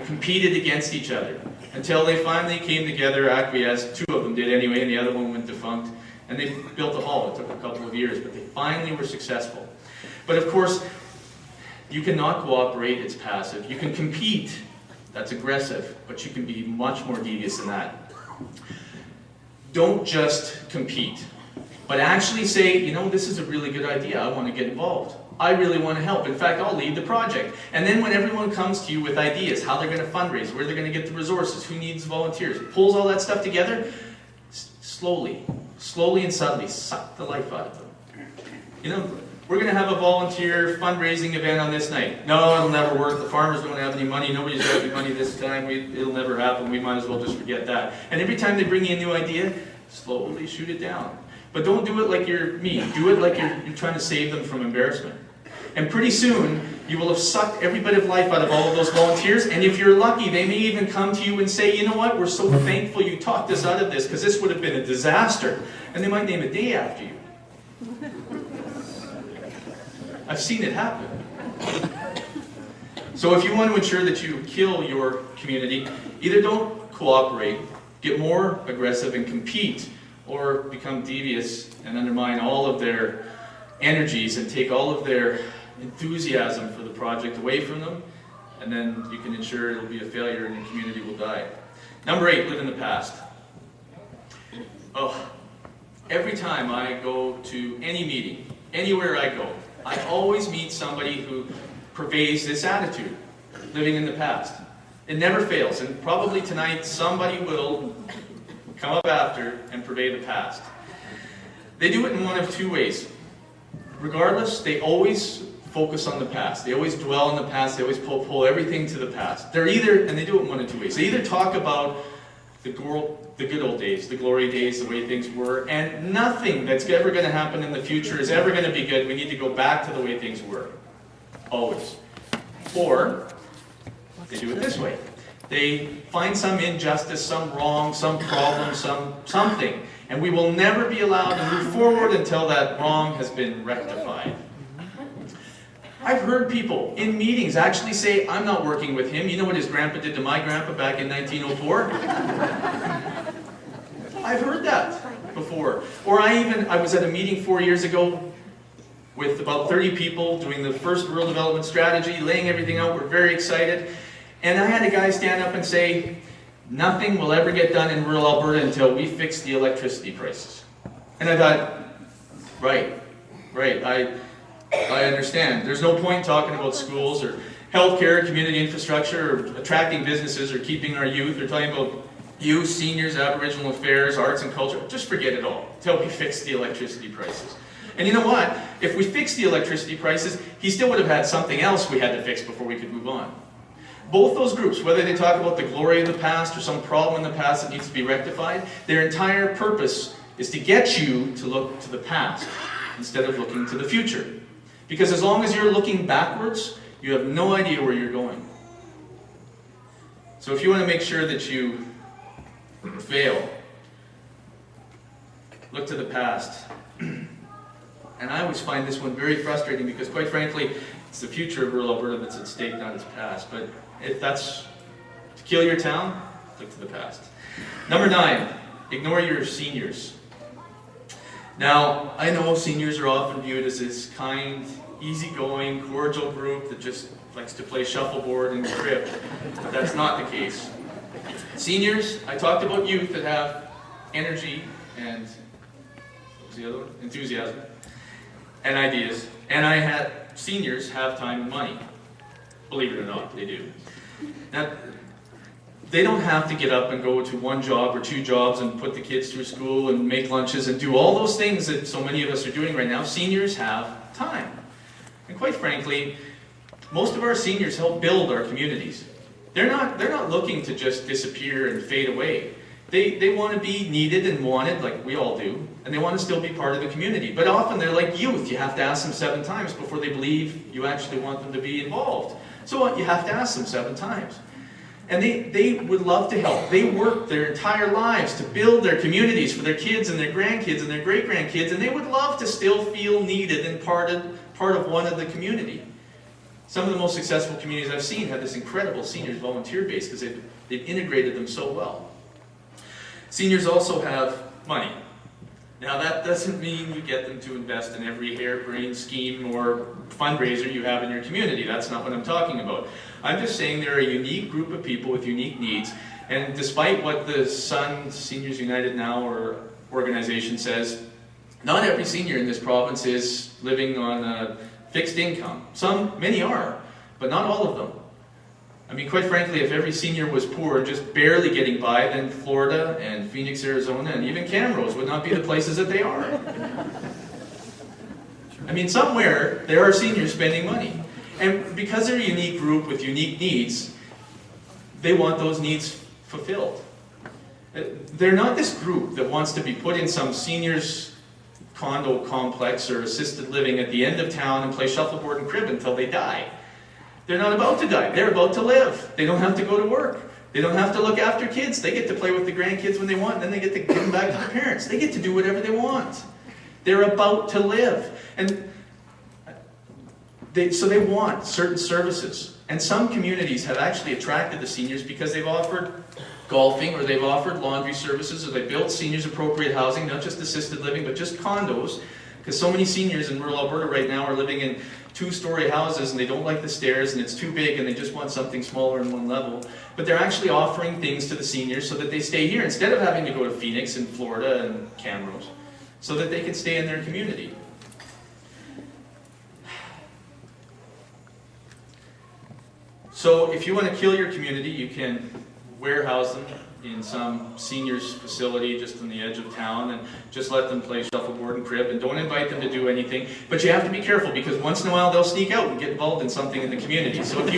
S2: competed against each other until they finally came together, acquiesced. 2 of them did anyway, and the other one went defunct. And they built a hall. It took a couple of years, but they finally were successful. But of course, you cannot cooperate, it's passive. You can compete, that's aggressive, but you can be much more devious than that. Don't just compete, but actually say, you know, this is a really good idea, I want to get involved. I really want to help. In fact, I'll lead the project. And then when everyone comes to you with ideas, how they're going to fundraise, where they're going to get the resources, who needs volunteers, pulls all that stuff together, slowly and subtly suck the life out of them. You know, we're going to have a volunteer fundraising event on this night. No, it'll never work. The farmers don't have any money. Nobody's got any money this time. It'll never happen. We might as well just forget that. And every time they bring you a new idea, slowly shoot it down. But don't do it like you're me. Do it like you're trying to save them from embarrassment. And pretty soon, you will have sucked every bit of life out of all of those volunteers. And if you're lucky, they may even come to you and say, you know what, we're so thankful you talked us out of this because this would have been a disaster. And they might name a day after you. I've seen it happen. So if you want to ensure that you kill your community, either don't cooperate, get more aggressive and compete, or become devious and undermine all of their energies and take all of their enthusiasm for the project away from them, and then you can ensure it'll be a failure and your community will die. Number 8, live in the past. Oh, every time I go to any meeting, anywhere I go, I always meet somebody who pervades this attitude, living in the past. It never fails, and probably tonight somebody will come up after and pervade the past. They do it in one of 2 ways. Regardless, they always focus on the past. They always dwell on the past. They always pull everything to the past. They're either, and they do it in one of 2 ways. They either talk about the good old days, the glory days, the way things were, and nothing that's ever going to happen in the future is ever going to be good. We need to go back to the way things were. Always. Or they do it this way. They find some injustice, some wrong, some problem, something, and we will never be allowed to move forward until that wrong has been rectified. I've heard people in meetings actually say, I'm not working with him. You know what his grandpa did to my grandpa back in 1904? I've heard that before. Or I was at a meeting 4 years ago with about 30 people doing the first rural development strategy, laying everything out. We're very excited. And I had a guy stand up and say, nothing will ever get done in rural Alberta until we fix the electricity prices. And I thought, right, I understand. There's no point talking about schools or healthcare, community infrastructure, or attracting businesses, or keeping our youth, or talking about youth, seniors, Aboriginal affairs, arts and culture. Just forget it all until we fix the electricity prices. And you know what? If we fix the electricity prices, he still would have had something else we had to fix before we could move on. Both those groups, whether they talk about the glory of the past or some problem in the past that needs to be rectified, their entire purpose is to get you to look to the past instead of looking to the future. Because as long as you're looking backwards, you have no idea where you're going. So if you want to make sure that you fail, look to the past. And I always find this one very frustrating because, quite frankly, It's the future of rural Alberta that's at stake, not its past. But if that's to kill your town, look to the past. Number 9, ignore your seniors. Now, I know seniors are often viewed as this kind, easygoing, cordial group that just likes to play shuffleboard and crib, but that's not the case. Seniors, I talked about youth that have energy and what was the other one? Enthusiasm and ideas, and I had seniors have time and money. Believe it or not, they do. Now, they don't have to get up and go to 1 job or 2 jobs and put the kids through school and make lunches and do all those things that so many of us are doing right now. Seniors have time. And quite frankly, most of our seniors help build our communities. They're not looking to just disappear and fade away. They want to be needed and wanted, like we all do, and they want to still be part of the community. But often they're like youth. You have to ask them 7 times before they believe you actually want them to be involved. So what? You have to ask them 7 times. And they would love to help. They work their entire lives to build their communities for their kids and their grandkids and their great-grandkids, and they would love to still feel needed and part of one of the community. Some of the most successful communities I've seen have this incredible seniors volunteer base because they've integrated them so well. Seniors also have money. Now that doesn't mean you get them to invest in every harebrained scheme or fundraiser you have in your community. That's not what I'm talking about. I'm just saying they're a unique group of people with unique needs, and despite what the Sun Seniors United Now or organization says, not every senior in this province is living on a fixed income. Many are, but not all of them. I mean, quite frankly, if every senior was poor, just barely getting by, then Florida and Phoenix, Arizona, and even Camrose would not be the places that they are. I mean, somewhere there are seniors spending money. And because they're a unique group with unique needs, they want those needs fulfilled. They're not this group that wants to be put in some seniors condo complex or assisted living at the end of town and play shuffleboard and crib until they die. They're not about to die. They're about to live. They don't have to go to work. They don't have to look after kids. They get to play with the grandkids when they want, and then they get to give them back to their parents. They get to do whatever they want. They're about to live. And so they want certain services. And some communities have actually attracted the seniors because they've offered golfing, or they've offered laundry services, or they built seniors appropriate housing, not just assisted living, but just condos. Because so many seniors in rural Alberta right now are living in 2-story houses and they don't like the stairs and it's too big and they just want something smaller in one level. But they're actually offering things to the seniors so that they stay here instead of having to go to Phoenix and Florida and Camrose, so that they can stay in their community. So if you want to kill your community, you can warehouse them in some seniors facility just on the edge of town and just let them play shuffleboard and crib, and don't invite them to do anything. But you have to be careful, because once in a while they'll sneak out and get involved in something in the community. So if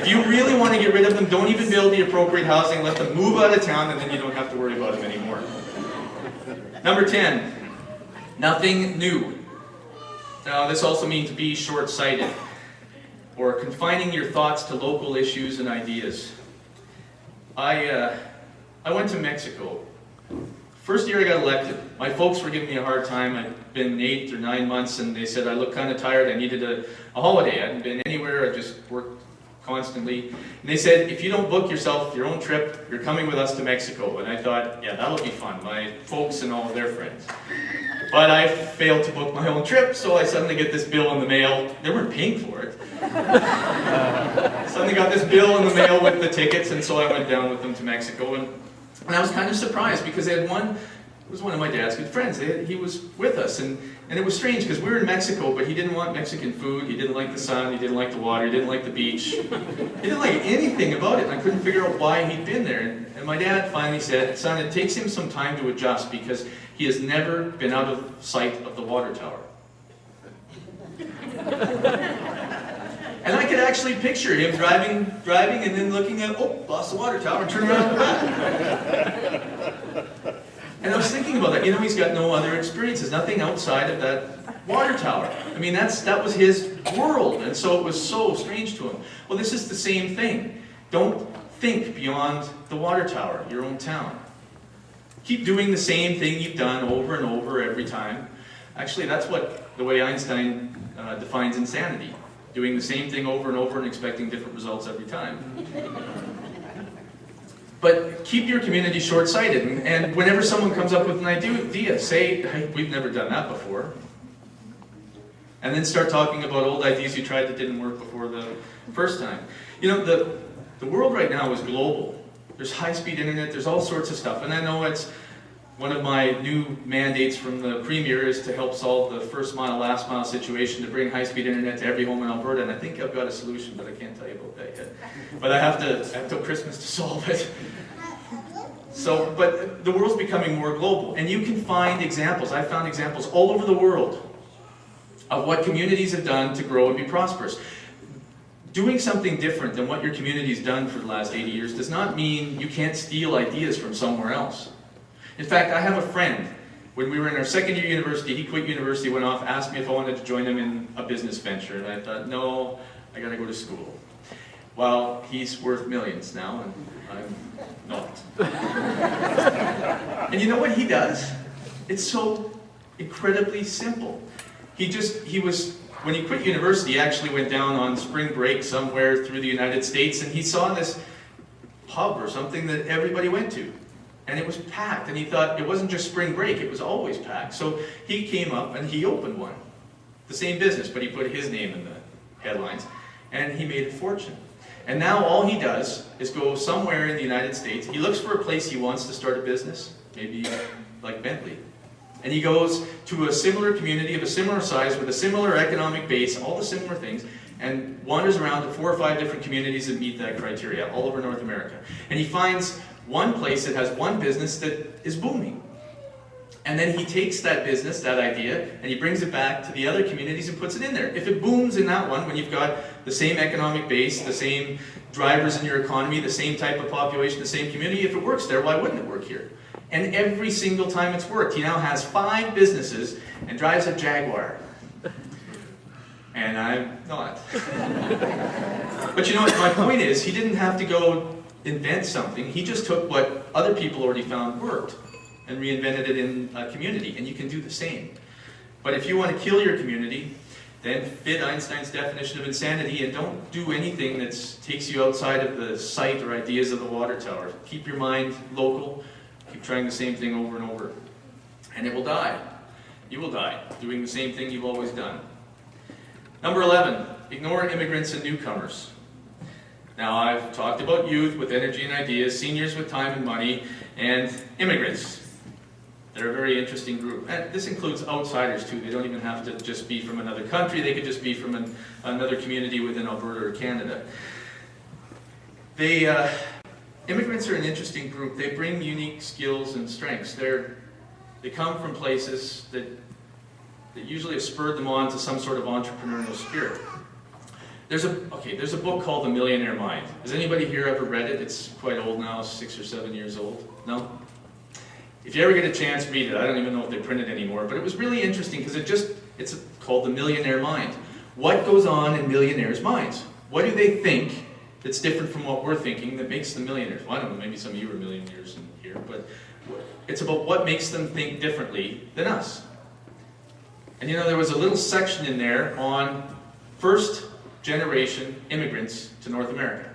S2: you really want to get rid of them, don't even build the appropriate housing, let them move out of town, and then you don't have to worry about them anymore. Number 10, nothing new. Now this also means be short-sighted, or confining your thoughts to local issues and ideas. I went to Mexico. First year I got elected, my folks were giving me a hard time. I'd been 8 or 9 months, and they said I looked kind of tired. I needed a holiday. I hadn't been anywhere. I just worked constantly. And they said, if you don't book yourself your own trip, you're coming with us to Mexico. And I thought, yeah, that'll be fun. My folks and all of their friends. But I failed to book my own trip, so I suddenly get this bill in the mail. They weren't paying for it. Suddenly got this bill in the mail with the tickets, and so I went down with them to Mexico. And I was kind of surprised, because they had it was one of my dad's good friends. He was with us, and it was strange, because we were in Mexico, but he didn't want Mexican food, he didn't like the sun, he didn't like the water, he didn't like the beach. He didn't like anything about it, and I couldn't figure out why he'd been there. And my dad finally said, son, it takes him some time to adjust, because he has never been out of sight of the water tower. And I could actually picture him driving and then looking at, oh, lost the water tower, and turn around and back. And I was thinking about that. You know, he's got no other experiences, nothing outside of that water tower. I mean, that was his world, and so it was so strange to him. Well, this is the same thing. Don't think beyond the water tower, your own town. Keep doing the same thing you've done over and over every time. Actually, that's what the way Einstein defines insanity, doing the same thing over and over and expecting different results every time. But keep your community short-sighted, and whenever someone comes up with an idea, say, hey, we've never done that before. And then start talking about old ideas you tried that didn't work before the first time. You know, the world right now is global. There's high-speed internet, there's all sorts of stuff. And I know it's one of my new mandates from the Premier is to help solve the first mile, last mile situation, to bring high-speed internet to every home in Alberta. And I think I've got a solution, but I can't tell you about that yet. But I have till Christmas to solve it. So, but the world's becoming more global. And you can find examples, I've found examples all over the world of what communities have done to grow and be prosperous. Doing something different than what your community's done for the last 80 years does not mean you can't steal ideas from somewhere else. In fact, I have a friend, when we were in our second year university, he quit university, went off, asked me if I wanted to join him in a business venture, and I thought, no, I gotta go to school. Well, he's worth millions now, and I'm not. And you know what he does? It's so incredibly simple. When he quit university, he actually went down on spring break somewhere through the United States, and he saw this pub or something that everybody went to. And it was packed, and he thought it wasn't just spring break, it was always packed. So he came up and he opened one. The same business, but he put his name in the headlines, and he made a fortune. And now all he does is go somewhere in the United States, he looks for a place he wants to start a business, maybe like Bentley. And he goes to a similar community of a similar size with a similar economic base, all the similar things, and wanders around to 4 or 5 different communities that meet that criteria all over North America. And he finds one place that has one business that is booming. And then he takes that business, that idea, and he brings it back to the other communities and puts it in there. If it booms in that one, when you've got the same economic base, the same drivers in your economy, the same type of population, the same community, if it works there, why wouldn't it work here? And every single time it's worked, he now has 5 businesses and drives a Jaguar. And I'm not. But you know what, my point is, he didn't have to go invent something. He just took what other people already found worked and reinvented it in a community, and you can do the same. But if you want to kill your community, then fit Einstein's definition of insanity and don't do anything that takes you outside of the sight or ideas of the water tower. Keep your mind local. Keep trying the same thing over and over. And it will die. You will die doing the same thing you've always done. Number 11, ignore immigrants and newcomers. Now, I've talked about youth with energy and ideas, seniors with time and money, and immigrants. They're a very interesting group. And this includes outsiders too. They don't even have to just be from another country. They could just be from another community within Alberta or Canada. Immigrants are an interesting group. They bring unique skills and strengths. They come from places that usually have spurred them on to some sort of entrepreneurial spirit. There's a book called The Millionaire Mind. Has anybody here ever read it? It's quite old now, 6 or 7 years old. No? If you ever get a chance, read it. I don't even know if they print it anymore, but it was really interesting because it's called The Millionaire Mind. What goes on in millionaires' minds? What do they think that's different from what we're thinking that makes them millionaires? Well, I don't know, maybe some of you are millionaires in here, but it's about what makes them think differently than us. And you know, there was a little section in there on first-generation immigrants to North America.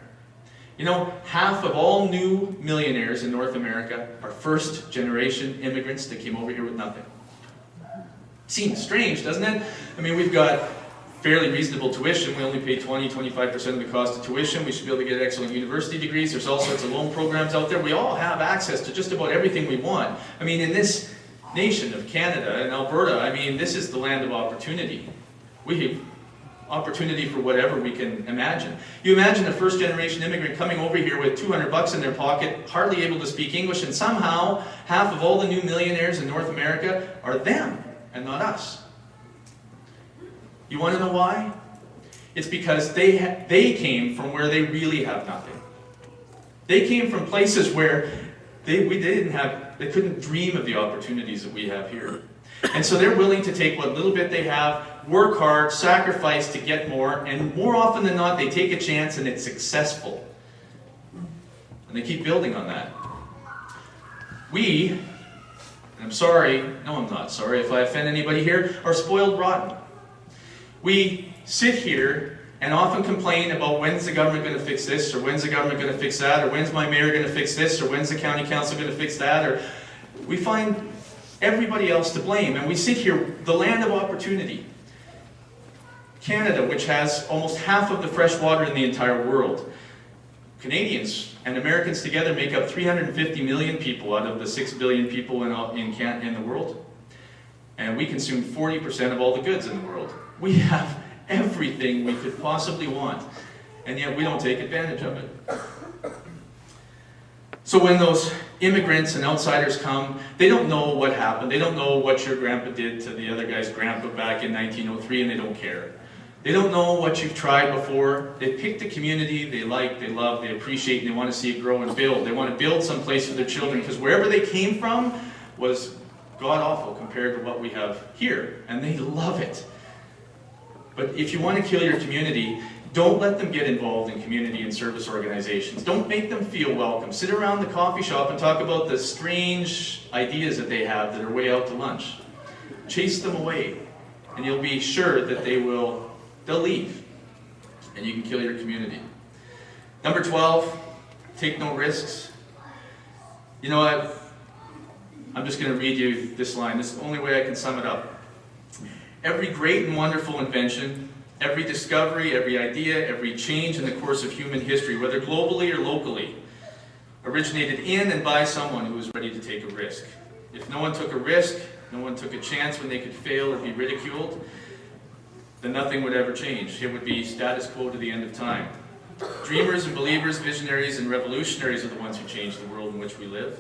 S2: You know, half of all new millionaires in North America are first-generation immigrants that came over here with nothing. Seems strange, doesn't it? I mean, we've got fairly reasonable tuition. We only pay 20-25% of the cost of tuition. We should be able to get excellent university degrees. There's all sorts of loan programs out there. We all have access to just about everything we want. I mean, in this nation of Canada and Alberta, I mean, this is the land of opportunity. We have opportunity for whatever we can imagine. You imagine a first-generation immigrant coming over here with $200 in their pocket, hardly able to speak English, and somehow half of all the new millionaires in North America are them and not us. You want to know why? It's because they came from where they really have nothing. They came from places where they couldn't dream of the opportunities that we have here. And so they're willing to take what little bit they have, work hard, sacrifice to get more, and more often than not, they take a chance and it's successful. And they keep building on that. We and I'm sorry, no I'm not sorry if I offend anybody here, are spoiled rotten. We sit here and often complain about when's the government going to fix this, or when's the government going to fix that, or when's my mayor going to fix this, or when's the county council going to fix that, or we find everybody else to blame, and we sit here, the land of opportunity. Canada, which has almost half of the fresh water in the entire world. Canadians and Americans together make up 350 million people out of the 6 billion people in the world. And we consume 40% of all the goods in the world. We have everything we could possibly want, and yet we don't take advantage of it. So when those immigrants and outsiders come, they don't know what happened. They don't know what your grandpa did to the other guy's grandpa back in 1903, and they don't care. They don't know what you've tried before. They picked a community they like, they love, they appreciate, and they want to see it grow and build. They want to build some place for their children, because wherever they came from was god-awful compared to what we have here, and they love it. But if you want to kill your community, don't let them get involved in community and service organizations. Don't make them feel welcome. Sit around the coffee shop and talk about the strange ideas that they have that are way out to lunch. Chase them away, and you'll be sure that they'll leave, and you can kill your community. Number 12, take no risks. You know what? I'm just going to read you this line. This is the only way I can sum it up. Every great and wonderful invention, every discovery, every idea, every change in the course of human history, whether globally or locally, originated in and by someone who was ready to take a risk. If no one took a risk, no one took a chance when they could fail or be ridiculed, then nothing would ever change. It would be status quo to the end of time. Dreamers and believers, visionaries and revolutionaries are the ones who change the world in which we live.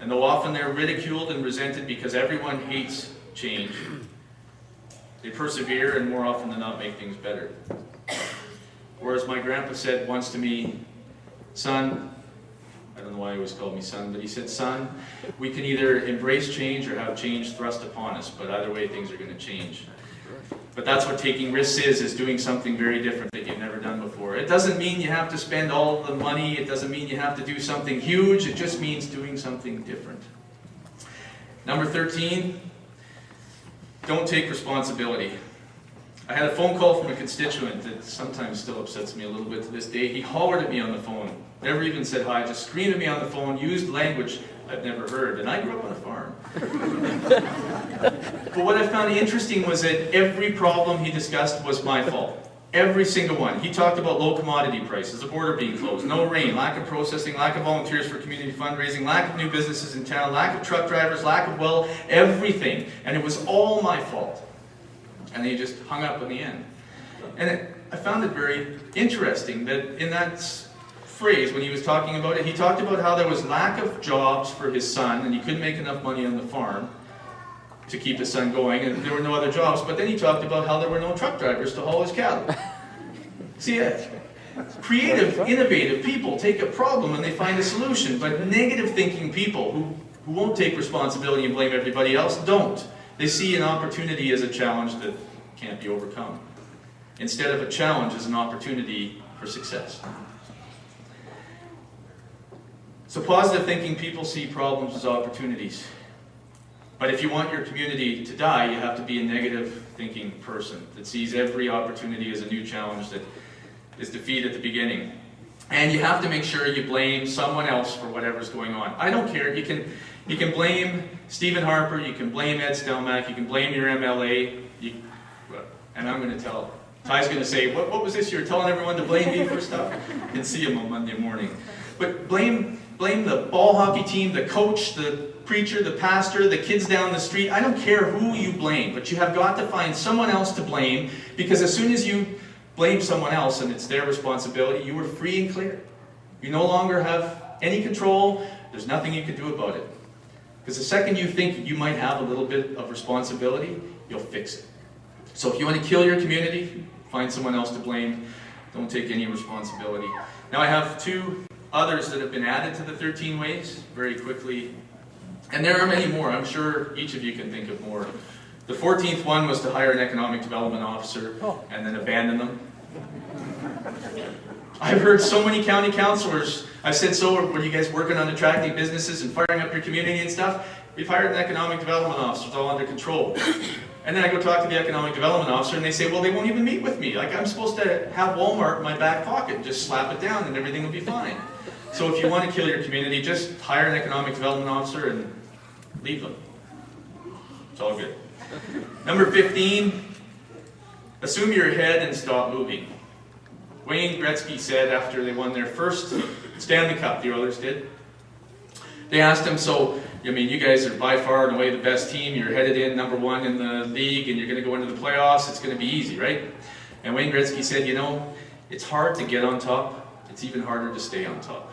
S2: And though often they're ridiculed and resented because everyone hates change, they persevere and more often than not make things better. Or as my grandpa said once to me, son, I don't know why he always called me son, but he said, son, we can either embrace change or have change thrust upon us, but either way things are going to change. But that's what taking risks is doing something very different that you've never done before. It doesn't mean you have to spend all the money, it doesn't mean you have to do something huge, it just means doing something different. Number 13, don't take responsibility. I had a phone call from a constituent that sometimes still upsets me a little bit to this day. He hollered at me on the phone, never even said hi, just screamed at me on the phone, used language I've never heard, and I grew up on a farm. But what I found interesting was that every problem he discussed was my fault. Every single one. He talked about low commodity prices, the border being closed, no rain, lack of processing, lack of volunteers for community fundraising, lack of new businesses in town, lack of truck drivers, lack of, well, everything. And it was all my fault. And he just hung up in the end. And I found it very interesting that in that phrase, when he was talking about it, he talked about how there was lack of jobs for his son, and he couldn't make enough money on the farm to keep his son going, and there were no other jobs. But then he talked about how there were no truck drivers to haul his cattle. See, creative, innovative people take a problem and they find a solution, but negative thinking people who won't take responsibility and blame everybody else don't. They see an opportunity as a challenge that can't be overcome, instead of a challenge as an opportunity for success. So positive thinking people see problems as opportunities. But if you want your community to die, you have to be a negative thinking person that sees every opportunity as a new challenge that is defeat at the beginning. And you have to make sure you blame someone else for whatever's going on. I don't care. You can blame Stephen Harper, you can blame Ed Stelmach, you can blame your MLA, and I'm going to tell. Ty's going to say, what was this? You're telling everyone to blame me for stuff? You can see him on Monday morning. But blame the ball hockey team, the coach, the preacher, the pastor, the kids down the street. I don't care who you blame, but you have got to find someone else to blame, because as soon as you blame someone else and it's their responsibility, you are free and clear. You no longer have any control. There's nothing you can do about it. Because the second you think you might have a little bit of responsibility, you'll fix it. So if you want to kill your community, find someone else to blame. Don't take any responsibility. Now I have two others that have been added to the 13 ways very quickly. And there are many more. I'm sure each of you can think of more. The 14th one was to hire an economic development officer and then abandon them. I've heard so many county councilors, I've said, so were you guys working on attracting businesses and firing up your community and stuff? We've hired an economic development officer, it's all under control. And then I go talk to the economic development officer and they say, well, they won't even meet with me. Like, I'm supposed to have Walmart in my back pocket and just slap it down and everything will be fine. So if you want to kill your community, just hire an economic development officer and leave them. It's all good. Number 15, assume you're ahead and stop moving. Wayne Gretzky said after they won their first Stanley Cup, the Oilers did, they asked him, so, I mean, you guys are by far and away the best team, you're headed in #1 in the league, and you're going to go into the playoffs, it's going to be easy, right? And Wayne Gretzky said, you know, it's hard to get on top, it's even harder to stay on top.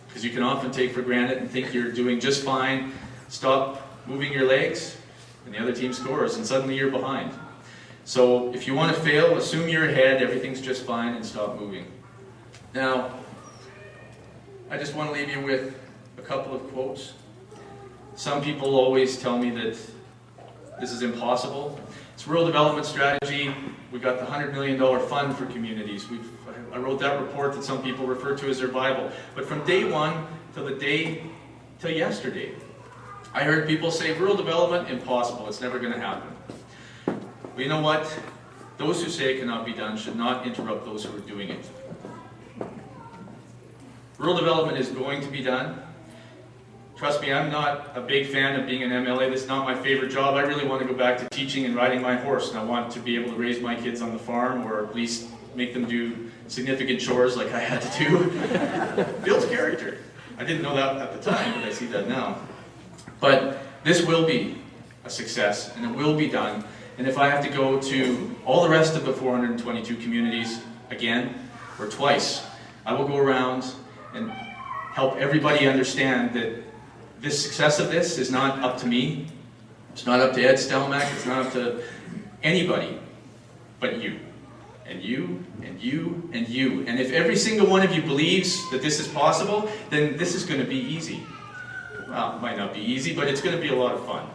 S2: Because you can often take for granted and think you're doing just fine, stop moving your legs, and the other team scores, and suddenly you're behind. So if you want to fail, assume you're ahead, everything's just fine, and stop moving. Now, I just want to leave you with a couple of quotes. Some people always tell me that this is impossible. It's rural development strategy. We got the $100 million fund for communities. I wrote that report that some people refer to as their Bible. But from day one till yesterday, I heard people say rural development, impossible. It's never going to happen. Well, you know what? Those who say it cannot be done should not interrupt those who are doing it. Rural development is going to be done. Trust me, I'm not a big fan of being an MLA. This is not my favorite job. I really want to go back to teaching and riding my horse, and I want to be able to raise my kids on the farm, or at least make them do significant chores like I had to do. Builds character. I didn't know that at the time, but I see that now. But this will be a success, and it will be done. And if I have to go to all the rest of the 422 communities again, or twice, I will go around and help everybody understand that the success of this is not up to me, it's not up to Ed Stelmach, it's not up to anybody but you. And you, and you, and you. And if every single one of you believes that this is possible, then this is going to be easy. Well, it might not be easy, but it's going to be a lot of fun.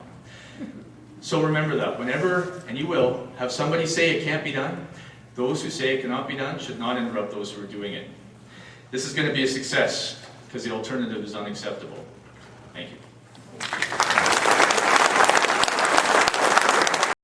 S2: So remember that. Whenever, and you will, have somebody say it can't be done, those who say it cannot be done should not interrupt those who are doing it. This is going to be a success, because the alternative is unacceptable.